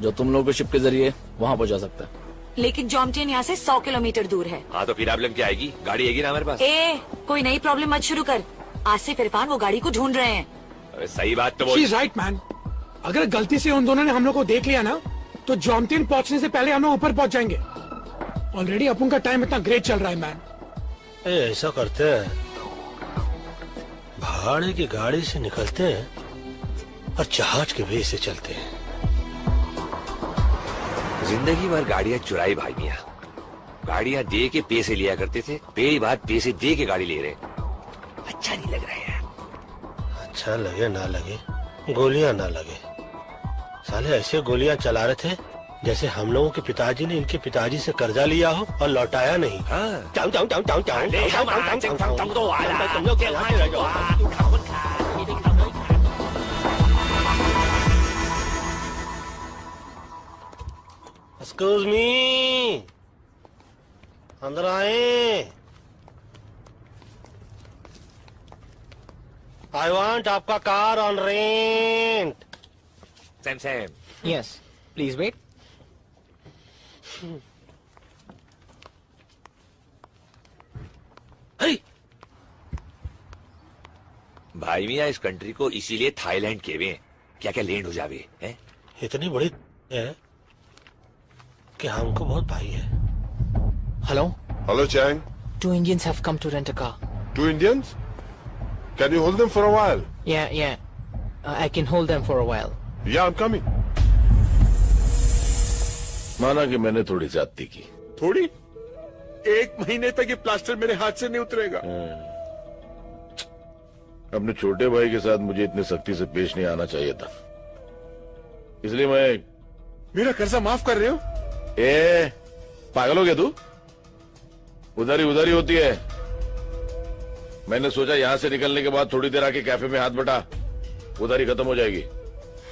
जो तुम लोगों को शिप के जरिए वहाँ पहुँचा सकता है। लेकिन जॉमचेन यहाँ से 100 किलोमीटर दूर है। हाँ तो फिर प्रॉब्लम क्या आएगी? गाड़ी आएगी ना हमारे पास। कोई नई प्रॉब्लम मत शुरू कर, आसिफ इरफान वो गाड़ी को ढूंढ रहे हैं। अरे सही बात तो बोल। She's right, man. अगर गलती से उन दोनों ने हम लोग को देख लिया ना, तो जॉमतीन पहुंचने से पहले हम लोग ऊपर पहुंच जाएंगे। ऑलरेडी अपन का टाइम इतना ग्रेट चल रहा है मैन। ऐसा करते हैं, भाड़े की गाड़ी से निकलते हैं और जहाज के वे से चलते हैं। जिंदगी भर गाड़ियां चुराई भाई मियां। गाड़ियां दे के पैसे लिया करते थे, पहली बात पैसे दे के गाड़ी ले रहे। अच्छा नहीं लग रहा है यार। अच्छा लगे ना लगे, गोलियां ना लगे, साले ऐसे गोलियां चला रहे थे जैसे हम लोगों के पिताजी ने इनके पिताजी से कर्जा लिया हो और लौटाया नहीं। एक्सक्यूज मी, अंदर आए। आई वांट आपका car on rent. Sam Sam. Yes. Please wait. भाई मियां इस कंट्री को इसीलिए थाईलैंड के हुए क्या क्या लैंड हो जावे हैं? इतनी बड़ी है कि हमको बहुत भाई है। Hello, Chang. 2 Indians have come to rent a car. 2 Indians? Can you hold them for a while? Yeah. I can hold them for a while. Yeah, I'm coming. माना कि मैंने थोड़ी ज्यादती की। थोड़ी? 1 महीने तक ये प्लास्टर मेरे हाथ से नहीं उतरेगा। अपने छोटे भाई के साथ मुझे इतनी सख्ती से पेश नहीं आना चाहिए था, इसलिए मैं। मेरा कर्जा माफ कर रहे हो? पागल हो गया तू? उधारी होती है। मैंने सोचा यहां से निकलने के बाद थोड़ी देर आके कैफे में हाथ बटा, उधारी खत्म हो जाएगी।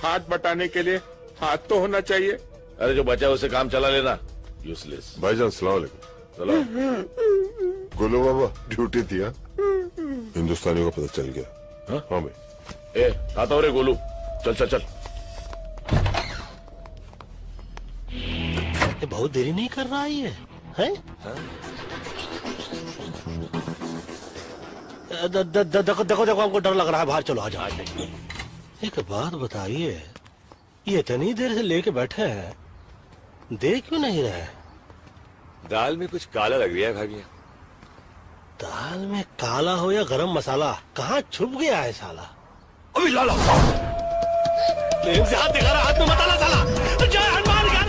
हाथ बटाने के लिए हाथ तो होना चाहिए। अरे जो बचा उसे काम चला लेना, यूजलेस। भाईजान सलाम अलैकुम। चलो। गोलू बाबा ड्यूटी थी। हिंदुस्तानियों का पता चल गया। हाँ भाई। आता हो रे गोलू, चल। ये बहुत देरी नहीं कर रहा है ये, हैं? देखो हमको डर लग रहा है, बाहर चलो आ जाओ। एक बात बताइए, ये इतनी देर से लेके बैठे हैं, देख क्यों नहीं रहे? दाल में कुछ काला लग रहा है भाई मियां। दाल में काला हो या गरम मसाला, कहाँ छुप गया है साला? अभी लाला से हाथ दिखा रहा, हाथ में मत आना साला। जय हनुमान ज्ञान।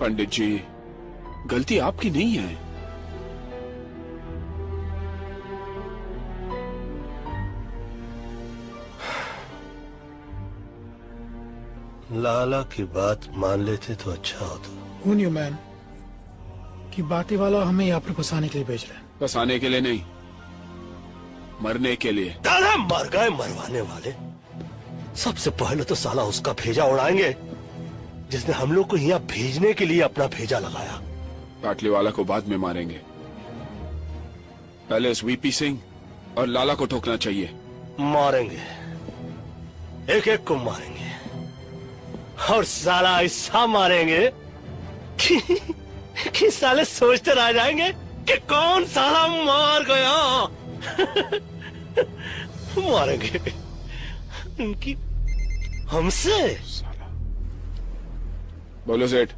पंडित जी, गलती आपकी नहीं है। लाला की बात मान लेते तो अच्छा होता। Who knew, man, कि बाती वाला हमें यहाँ पर फंसाने के लिए भेज रहे हैं। फंसाने के लिए नहीं, मरने के लिए। दादा मर गए मरवाने वाले। सबसे पहले तो साला उसका भेजा उड़ाएंगे जिसने हम लोग को यहाँ भेजने के लिए अपना भेजा लगाया। पाटली वाला को बाद में मारेंगे, पहले उस वीपी सिंह और लाला को ठोकना चाहिए। मारेंगे, एक एक को मारेंगे, और साला ऐसा मारेंगे कि साले सोचते रह जाएंगे कि कौन साला मार गया। मारेंगे उनकी हमसे। बोलो सेठ,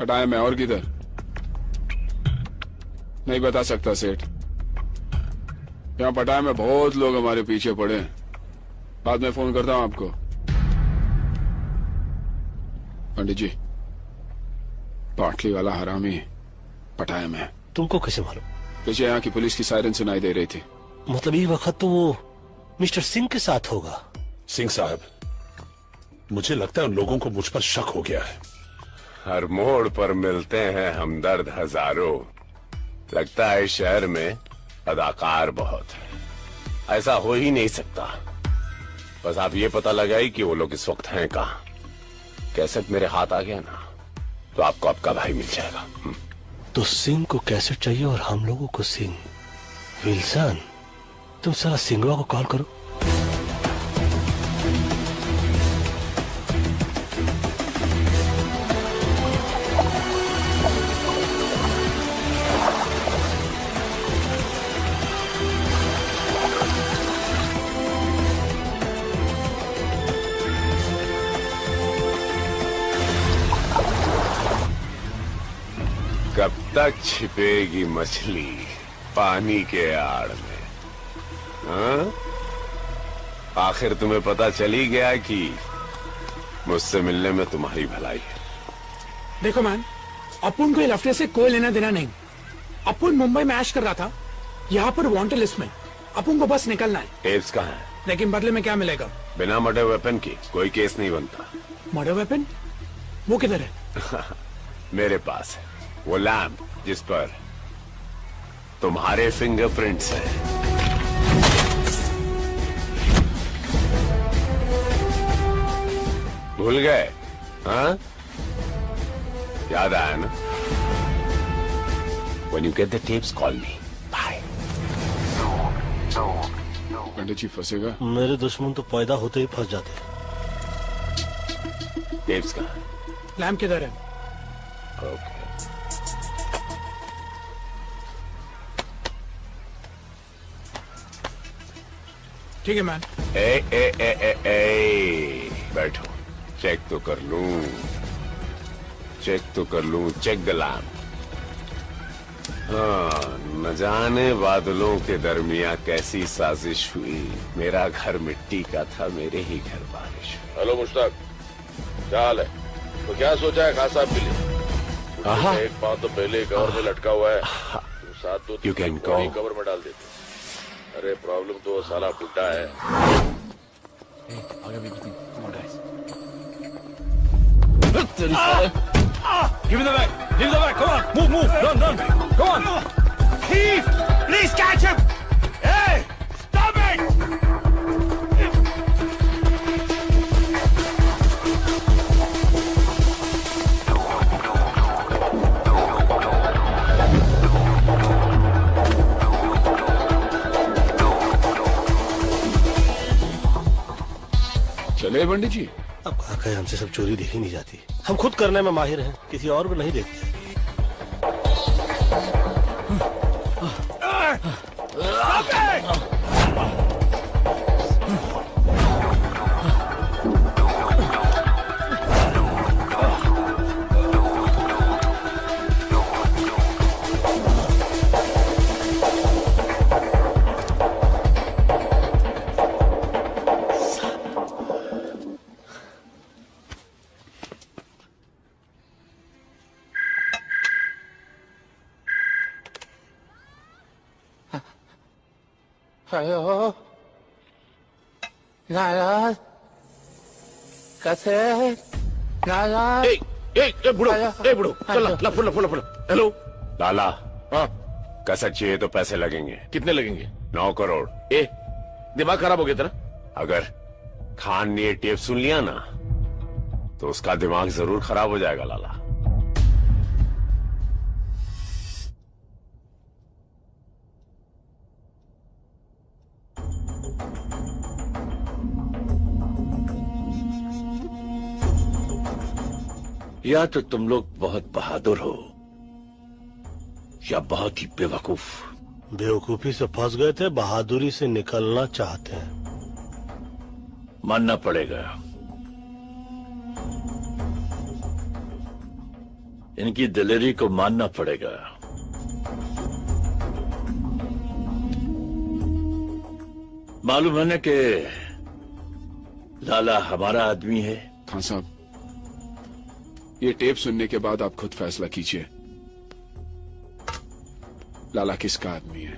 हटाया मैं और किधर? नहीं बता सकता सेठ, यहाँ पटाया में बहुत लोग हमारे पीछे पड़े हैं। बाद में फोन करता हूँ आपको। पंडित जी, पाटली वाला हरामी पटाया में। तुमको कैसे मालूम? पीछे यहाँ की पुलिस की सायरन सुनाई दे रही थी। मतलब ये वक्त तो वो मिस्टर सिंह के साथ होगा। सिंह साहब, मुझे लगता है उन लोगों को मुझ पर शक हो गया है। हर मोड़ पर मिलते हैं हमदर्द हजारों। लगता है इस शहर में अदाकार बहुत है। ऐसा हो ही नहीं सकता। बस आप ये पता लगाई कि वो लोग इस वक्त हैं कहाँ। कैसेट मेरे हाथ आ गया ना, तो आपको आपका भाई मिल जाएगा। तो सिंह को कैसेट चाहिए और हम लोगों को सिंह। विल्सन, तुम सारा सिंगवा को कॉल करो। कब तक छिपेगी मछली पानी के आड़ में? हाँ? आखिर तुम्हें पता चली गया कि मुझसे मिलने में तुम्हारी भलाई है। देखो मैन, अपुन को लफड़े से कोई लेना देना नहीं। अपुन मुंबई में ऐश कर रहा था, यहाँ पर वांटेड लिस्ट में। अपुन को बस निकलना है। टेप्स कहाँ है? लेकिन बदले में क्या मिलेगा? बिना मर्डर वेपन की कोई केस नहीं बनता। Murder weapon? वो किधर है? मेरे पास है वो लैम्प जिस पर तुम्हारे फिंगरप्रिंट्स हैं। भूल गए? हाँ, याद आया ना? When you get the tapes, call me. Bye. पंडित जी फंसेगा? मेरे दुश्मन तो पैदा होते ही फंस जाते। टेप्स कहाँ? लैम्प किधर है? ओके। ठीक है मैन। बैठो, चेक तो कर लूं, चेक द लैम्प। हाँ, न जाने बादलों के दरमिया कैसी साजिश हुई। मेरा घर मिट्टी का था, मेरे ही घर बारिश। हेलो मुश्ताक, क्या हाल है? तो क्या सोचा है खास साहब के लिए? एक पाँव तो पहले कवर में लटका हुआ है, तुम साथ दो You can go. कवर में डाल देते। अरे प्रॉब्लम तो वो साला बुड्ढा है। Give me the bag. Give me the bag. Come on. Move. Run. Go on. Thief! Please catch him! Hey! Stop it! चले पंडित जी। अब कहा हमसे सब चोरी देखी नहीं जाती। हम खुद करने में माहिर हैं, किसी और को नहीं देखते। हेलो लाला कैसे लाला बुढ़ो चल ला फुल हेलो लाला। हाँ कैसेट चाहिए तो पैसे लगेंगे। कितने लगेंगे? 9 करोड़। दिमाग खराब हो गया तेरा? अगर खान ने ये टेप सुन लिया ना तो उसका दिमाग जरूर खराब हो जाएगा लाला। या तो तुम लोग बहुत बहादुर हो या बहुत ही बेवकूफ। बेवकूफी से फंस गए थे, बहादुरी से निकलना चाहते हैं। मानना पड़ेगा, इनकी दिलेरी को मानना पड़ेगा। मालूम है ना कि लाला हमारा आदमी है। खान साहब, ये टेप सुनने के बाद आप खुद फैसला कीजिए लाला किसका आदमी है।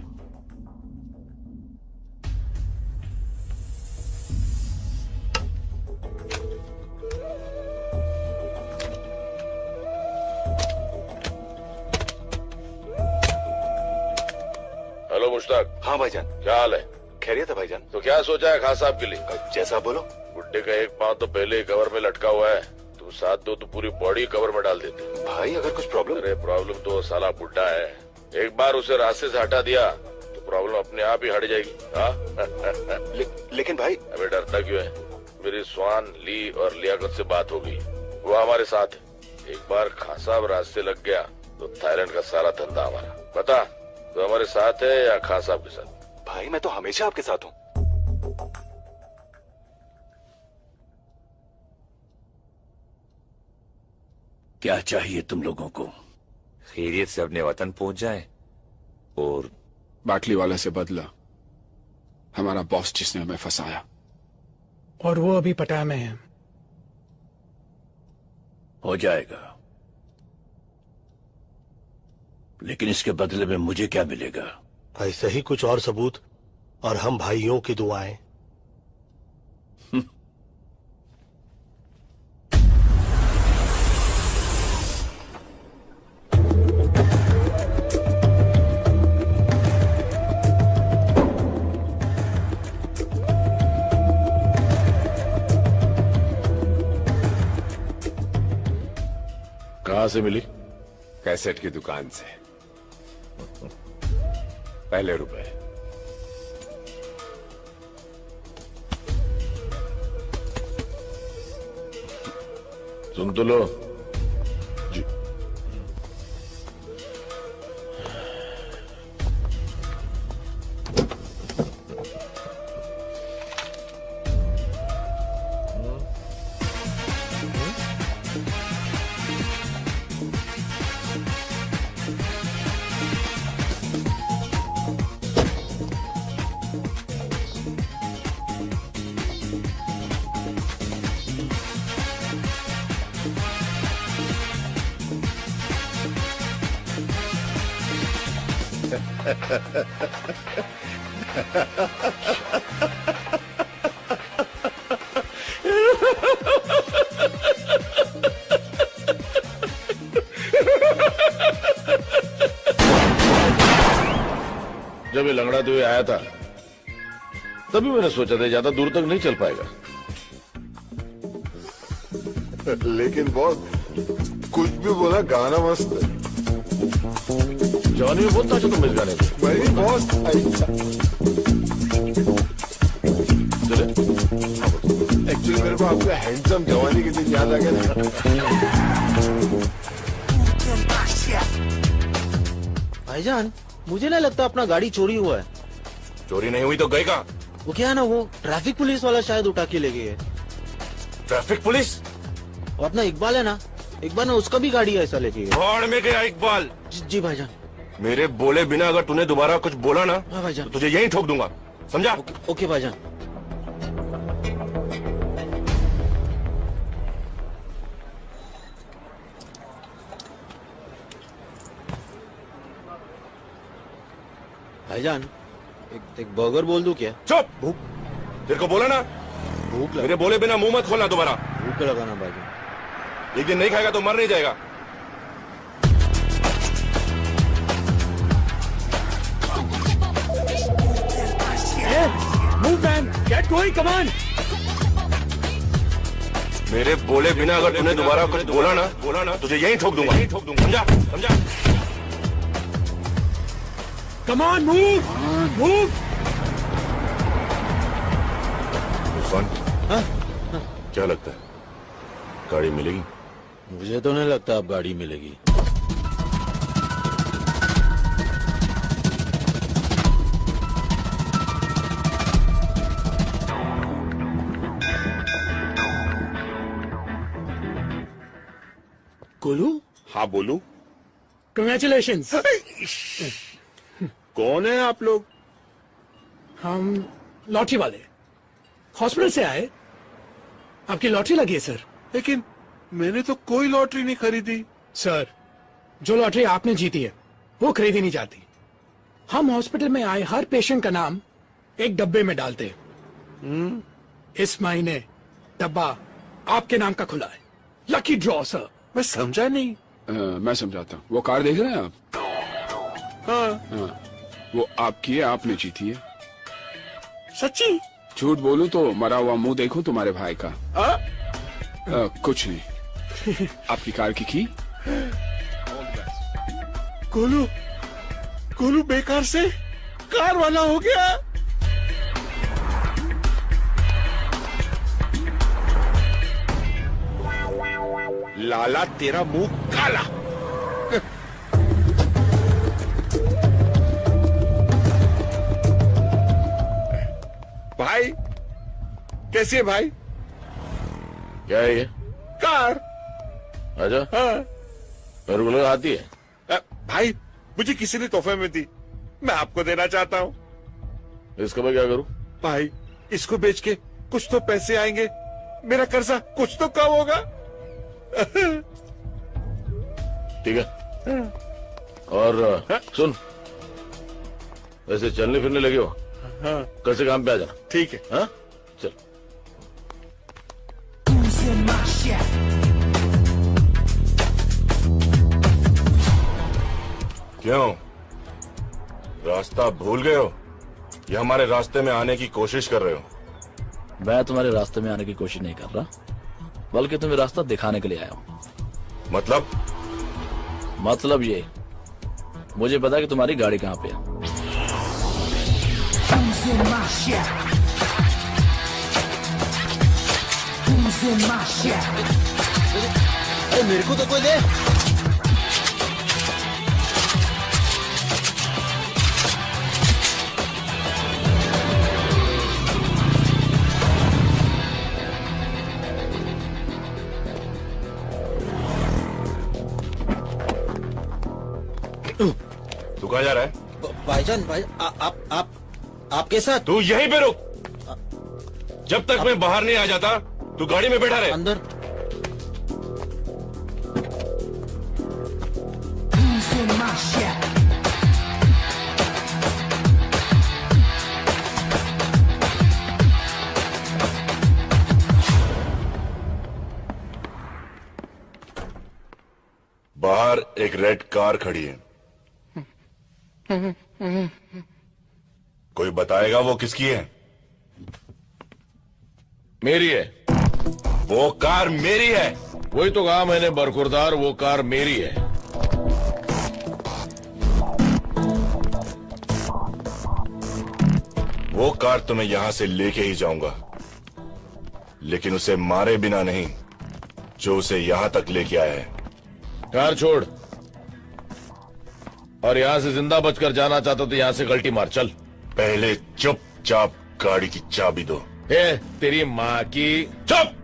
हेलो मुश्ताक। हाँ भाईजान। क्या हाल है? खैरियत है भाईजान। तो क्या सोचा है खान साहब के लिए? जैसा बोलो। बुड्ढे का एक पांव तो पहले ही कवर में लटका हुआ है, तुम साथ दो तो पूरी बॉडी कवर में डाल देते। भाई अगर कुछ प्रॉब्लम? अरे प्रॉब्लम तो साला बुड्ढा है, एक बार उसे रास्ते से हटा दिया तो प्रॉब्लम अपने आप ही हट जाएगी। लेकिन भाई। अबे डरता क्यों है? मेरी स्वान ली और लियाकत से बात हो गई, वो हमारे साथ है। एक बार खान साहब रास्ते लग गया तो थाईलैंड का सारा धंधा हमारा। बता तो हमारे साथ है या खान साहब के साथ? भाई मैं तो हमेशा आपके साथ हूँ। क्या चाहिए तुम लोगों को? खैरियत से अपने वतन पहुंच जाए और बाटली वाला से बदला, हमारा बॉस जिसने हमें फंसाया। और वो अभी पटाया में है। हो जाएगा, लेकिन इसके बदले में मुझे क्या मिलेगा? ऐसे ही कुछ और सबूत और हम भाइयों की दुआएं। कहाँ से मिली? कैसेट की दुकान से। पहले रुपए। सुन तो लो। जी। जब ये लंगड़ाते हुए आया था तभी मैंने सोचा था ज्यादा दूर तक नहीं चल पाएगा। लेकिन बॉस कुछ भी बोला, गाना मस्त है। जवानी में बहुत नाचा तुम इस गाने पे। भाई बॉस चले। एक्चुअली मेरे को आपका हैंडसम जवानी के दिन याद आ गया था। भाईजान मुझे नहीं लगता अपना गाड़ी चोरी हुआ है। चोरी नहीं हुई तो गए कहाँ? वो क्या है ना, वो ट्रैफिक पुलिस वाला शायद उठा के ले गई है। Traffic police? और अपना इकबाल है ना, इकबाल ने उसका भी गाड़ी ऐसा लेके गया। भाड़ में गया इकबाल। जी भाईजान। मेरे बोले बिना अगर तूने दोबारा कुछ बोला ना हाँ भाईजान, तो तुझे यहीं ठोक दूंगा, समझा? ओके भाईजान। भाईजान एक बर्गर बोल दूं क्या? चुप। भूख तेरे को बोला ना, भूख मेरे बोले बिना मुंह मत खोलना दोबारा। भूख लगाना भाईजान। एक दिन नहीं खाएगा तो मर नहीं जाएगा। Move man, get going, come on. मेरे बोले बिना अगर तूने दोबारा कुछ बोला ना तुझे यहीं ठोक दूंगा। समझा? समझा? Come on, move, move. Irfan, क्या लगता है गाड़ी मिलेगी? मुझे तो नहीं लगता अब गाड़ी मिलेगी। गोलू? हाँ बोलू। Congratulations. कौन है आप लोग? हम लॉटरी वाले, हॉस्पिटल से आए। आपकी लॉटरी लगी है सर। लेकिन मैंने तो कोई लॉटरी नहीं खरीदी। सर, जो लॉटरी आपने जीती है वो खरीदी नहीं जाती। हम हॉस्पिटल में आए हर पेशेंट का नाम एक डब्बे में डालते हैं। इस महीने डब्बा आपके नाम का खुला है। Lucky draw sir. मैं समझा नहीं। मैं समझाता हूँ। वो कार देख रहे हैं आप? हाँ। वो आपकी है, आपने जीती है। सच्ची? झूठ बोलूं तो मरा हुआ मुंह देखो तुम्हारे भाई का। कुछ नहीं। आपकी कार की गोलू, गोलू बेकार से कार वाला हो गया। लाला तेरा मुंह काला। भाई कैसी है भाई? क्या है ये? कार। अच्छा। हाँ। मेरे को लगा आती है। भाई मुझे किसी ने तोहफे में दी, मैं आपको देना चाहता हूँ। इसका मैं क्या करूँ? भाई इसको बेच के कुछ तो पैसे आएंगे, मेरा कर्जा कुछ तो कम होगा। ठीक है। और सुन, ऐसे चलने फिरने लगे हो, हाँ। कल से काम पे आ जाना। ठीक है। हाँ चल। क्यों, रास्ता भूल गए हो या हमारे रास्ते में आने की कोशिश कर रहे हो? मैं तुम्हारे रास्ते में आने की कोशिश नहीं कर रहा, बल्कि तुम्हें रास्ता दिखाने के लिए आया हूँ। मतलब ये, मुझे पता है कि तुम्हारी गाड़ी कहाँ पे है। अरे मेरे को तो कोई दे। तू कहाँ जा रहा है? भाईजान, भाई आपके साथ। तू यहीं पे रुक, जब तक मैं बाहर नहीं आ जाता तू गाड़ी में बैठा रहे। अंदर। बाहर एक रेड कार खड़ी है, कोई बताएगा वो किसकी है? मेरी है। वो कार मेरी है। वही तो कहा मैंने बरखुरदार, वो कार मेरी है। वो कार तो मैं यहां से लेके ही जाऊंगा, लेकिन उसे मारे बिना नहीं जो उसे यहां तक लेके आया है। कार छोड़, और यहां से जिंदा बचकर जाना चाहता तो यहां से गलती मार। चल। पहले चुपचाप गाड़ी की चाबी दो। हे तेरी माँ की। चुप।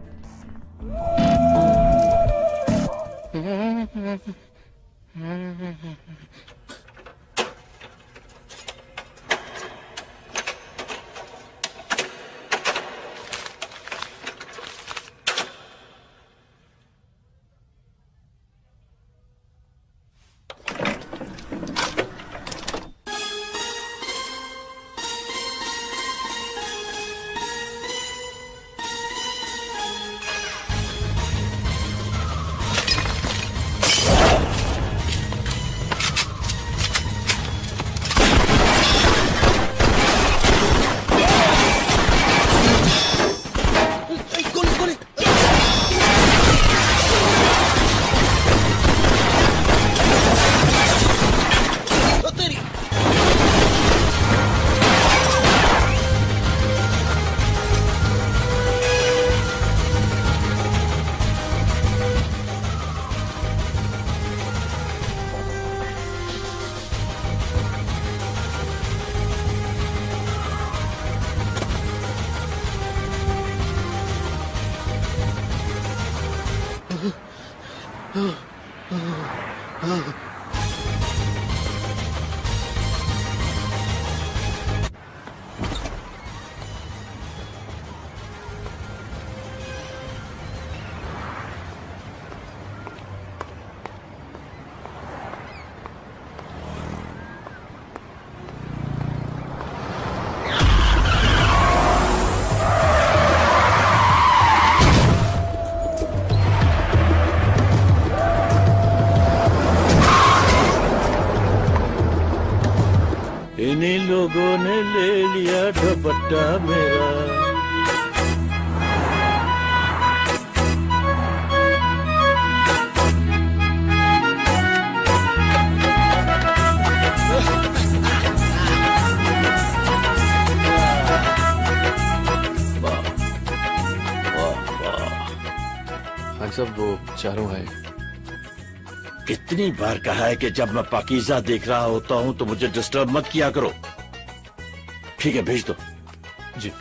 इन्हीं लोगों ने ले लिया दुपट्टा मेरा। हाँ सब वो चारों है। कितनी बार कहा है कि जब मैं पाकीज़ा देख रहा होता हूं तो मुझे डिस्टर्ब मत किया करो। ठीक है, भेज दो। जी।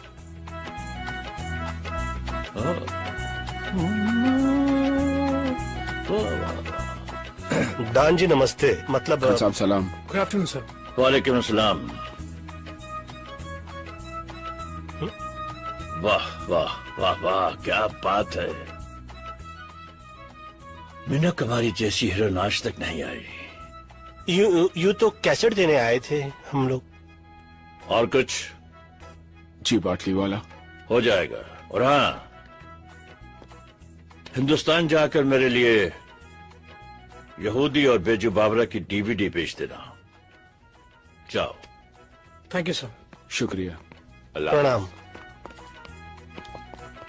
दान जी नमस्ते। मतलब खान साहब सलाम। Good afternoon sir. वालेकुम अस्सलाम। वाह वाह वाह वाह, क्या बात है। मीना कुमारी जैसी हीरोइन आज तक नहीं आई। यू तो कैसेट देने आए थे हम लोग। और कुछ? जी बाटली वाला हो जाएगा। और हाँ, हिंदुस्तान जाकर मेरे लिए यहूदी और बेजू बाबरा की डीवीडी भेज देना। जाओ। Thank you sir. शुक्रिया। प्रणाम।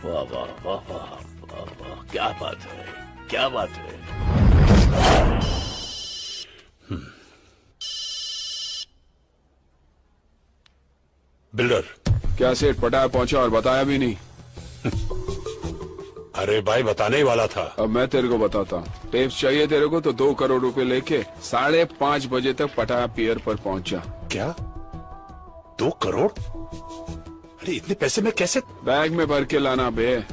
वाह वाह वाह वाह वाह वाह, क्या बात है, क्या बात है। बिल्डर। क्या सेठ पटाया पहुंचा और बताया भी नहीं? अरे भाई बताने ही वाला था। अब मैं तेरे को बताता हूँ। टेप्स चाहिए तेरे को तो 2 करोड़ रुपए लेके 5:30 बजे तक पटाया पियर पर पहुंचा। क्या 2 करोड़? अरे इतने पैसे में कैसे? बैग में भर के लाना बे।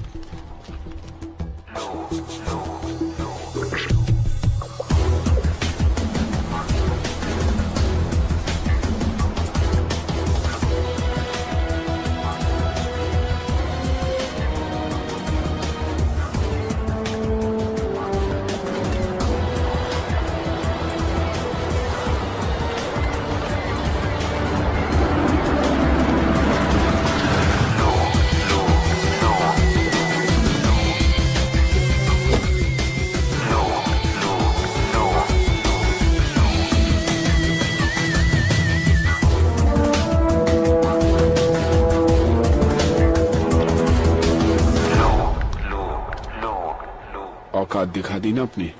औकात दिखा दी ना अपनी।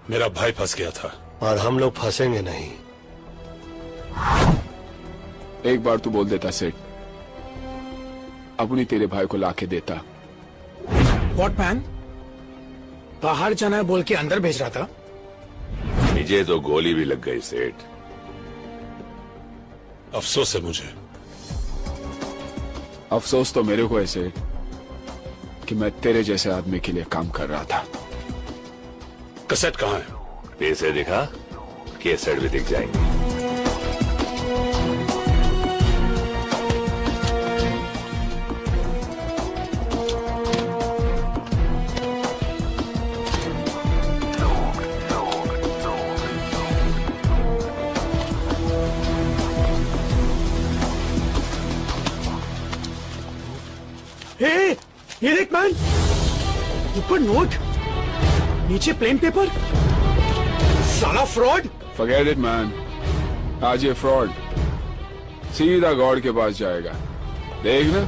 मेरा भाई फंस गया था और हम लोग फंसेंगे नहीं। एक बार तू बोल देता सेठ, अपनी तेरे भाई को लाके देता। What man? बाहर जाना है बोल के अंदर भेज रहा था। मुझे तो गोली भी लग गई सेठ। अफसोस है मुझे। अफसोस तो मेरे को है सेठ कि मैं तेरे जैसे आदमी के लिए काम कर रहा था। कैसेट कहाँ है? पैसे दिखा, कैसेट भी दिख जाएंगे। ये देख मैन, ऊपर नोट, नीचे प्लेन पेपर। साला फ्रॉड। फॉरगेट इट मैन, आज ये फ्रॉड सीधा गॉड के पास जाएगा। देख ना।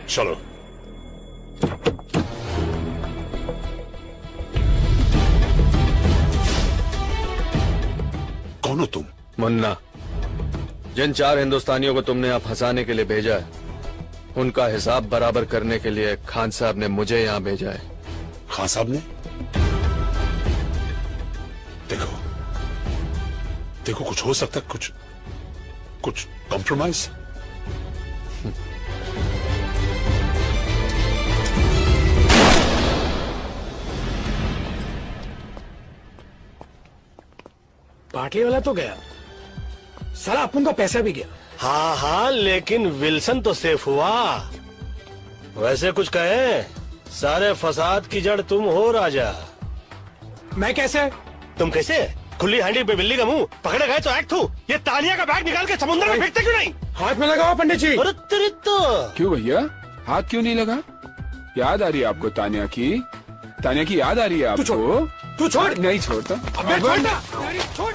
चलो। कौन हो तुम? मुन्ना। जिन 4 हिंदुस्तानियों को तुमने यहाँ फंसाने के लिए भेजा है, उनका हिसाब बराबर करने के लिए खान साहब ने मुझे यहाँ भेजा है। खान साहब ने? देखो देखो, कुछ हो सकता है, कुछ कॉम्प्रोमाइज। पाटली वाला तो गया, साला अपन का पैसा भी गया। हाँ हाँ, लेकिन विल्सन तो सेफ हुआ। वैसे कुछ कहे, सारे फसाद की जड़ तुम हो राजा। मैं कैसे? तुम कैसे? खुली हांडी पे बिल्ली का मुंह, पकड़े गए तो एक्ट हूँ। ये तानिया का बैग निकाल के समुद्र में फेंकते क्यों नहीं? हाथ में लगाओ पंडित जी। अरे तेरी तो। क्यों भैया, हाथ क्यों नहीं लगा? याद आ रही है आपको तानिया की? तानिया की याद आ रही है आपको? तू छोड़। नहीं छोड़ता। अबे छोड़ ना। अरे छोड़।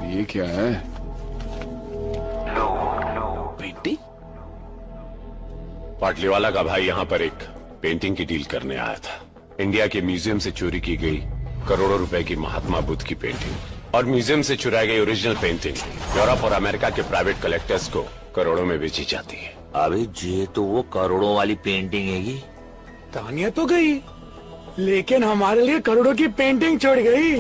ये क्या है? पेंटिंग? पाटलीवाला का भाई यहाँ पर एक पेंटिंग की डील करने आया था। इंडिया के म्यूजियम से चोरी की गई करोड़ों रुपए की महात्मा बुद्ध की पेंटिंग और म्यूजियम से चुराई गई ओरिजिनल पेंटिंग यूरोप और अमेरिका के प्राइवेट कलेक्टर्स को करोड़ों में बेची जाती है। अबे ये तो वो करोड़ों वाली पेंटिंग है। तानिया तो गई, लेकिन हमारे लिए करोड़ों की पेंटिंग छोड़ गई।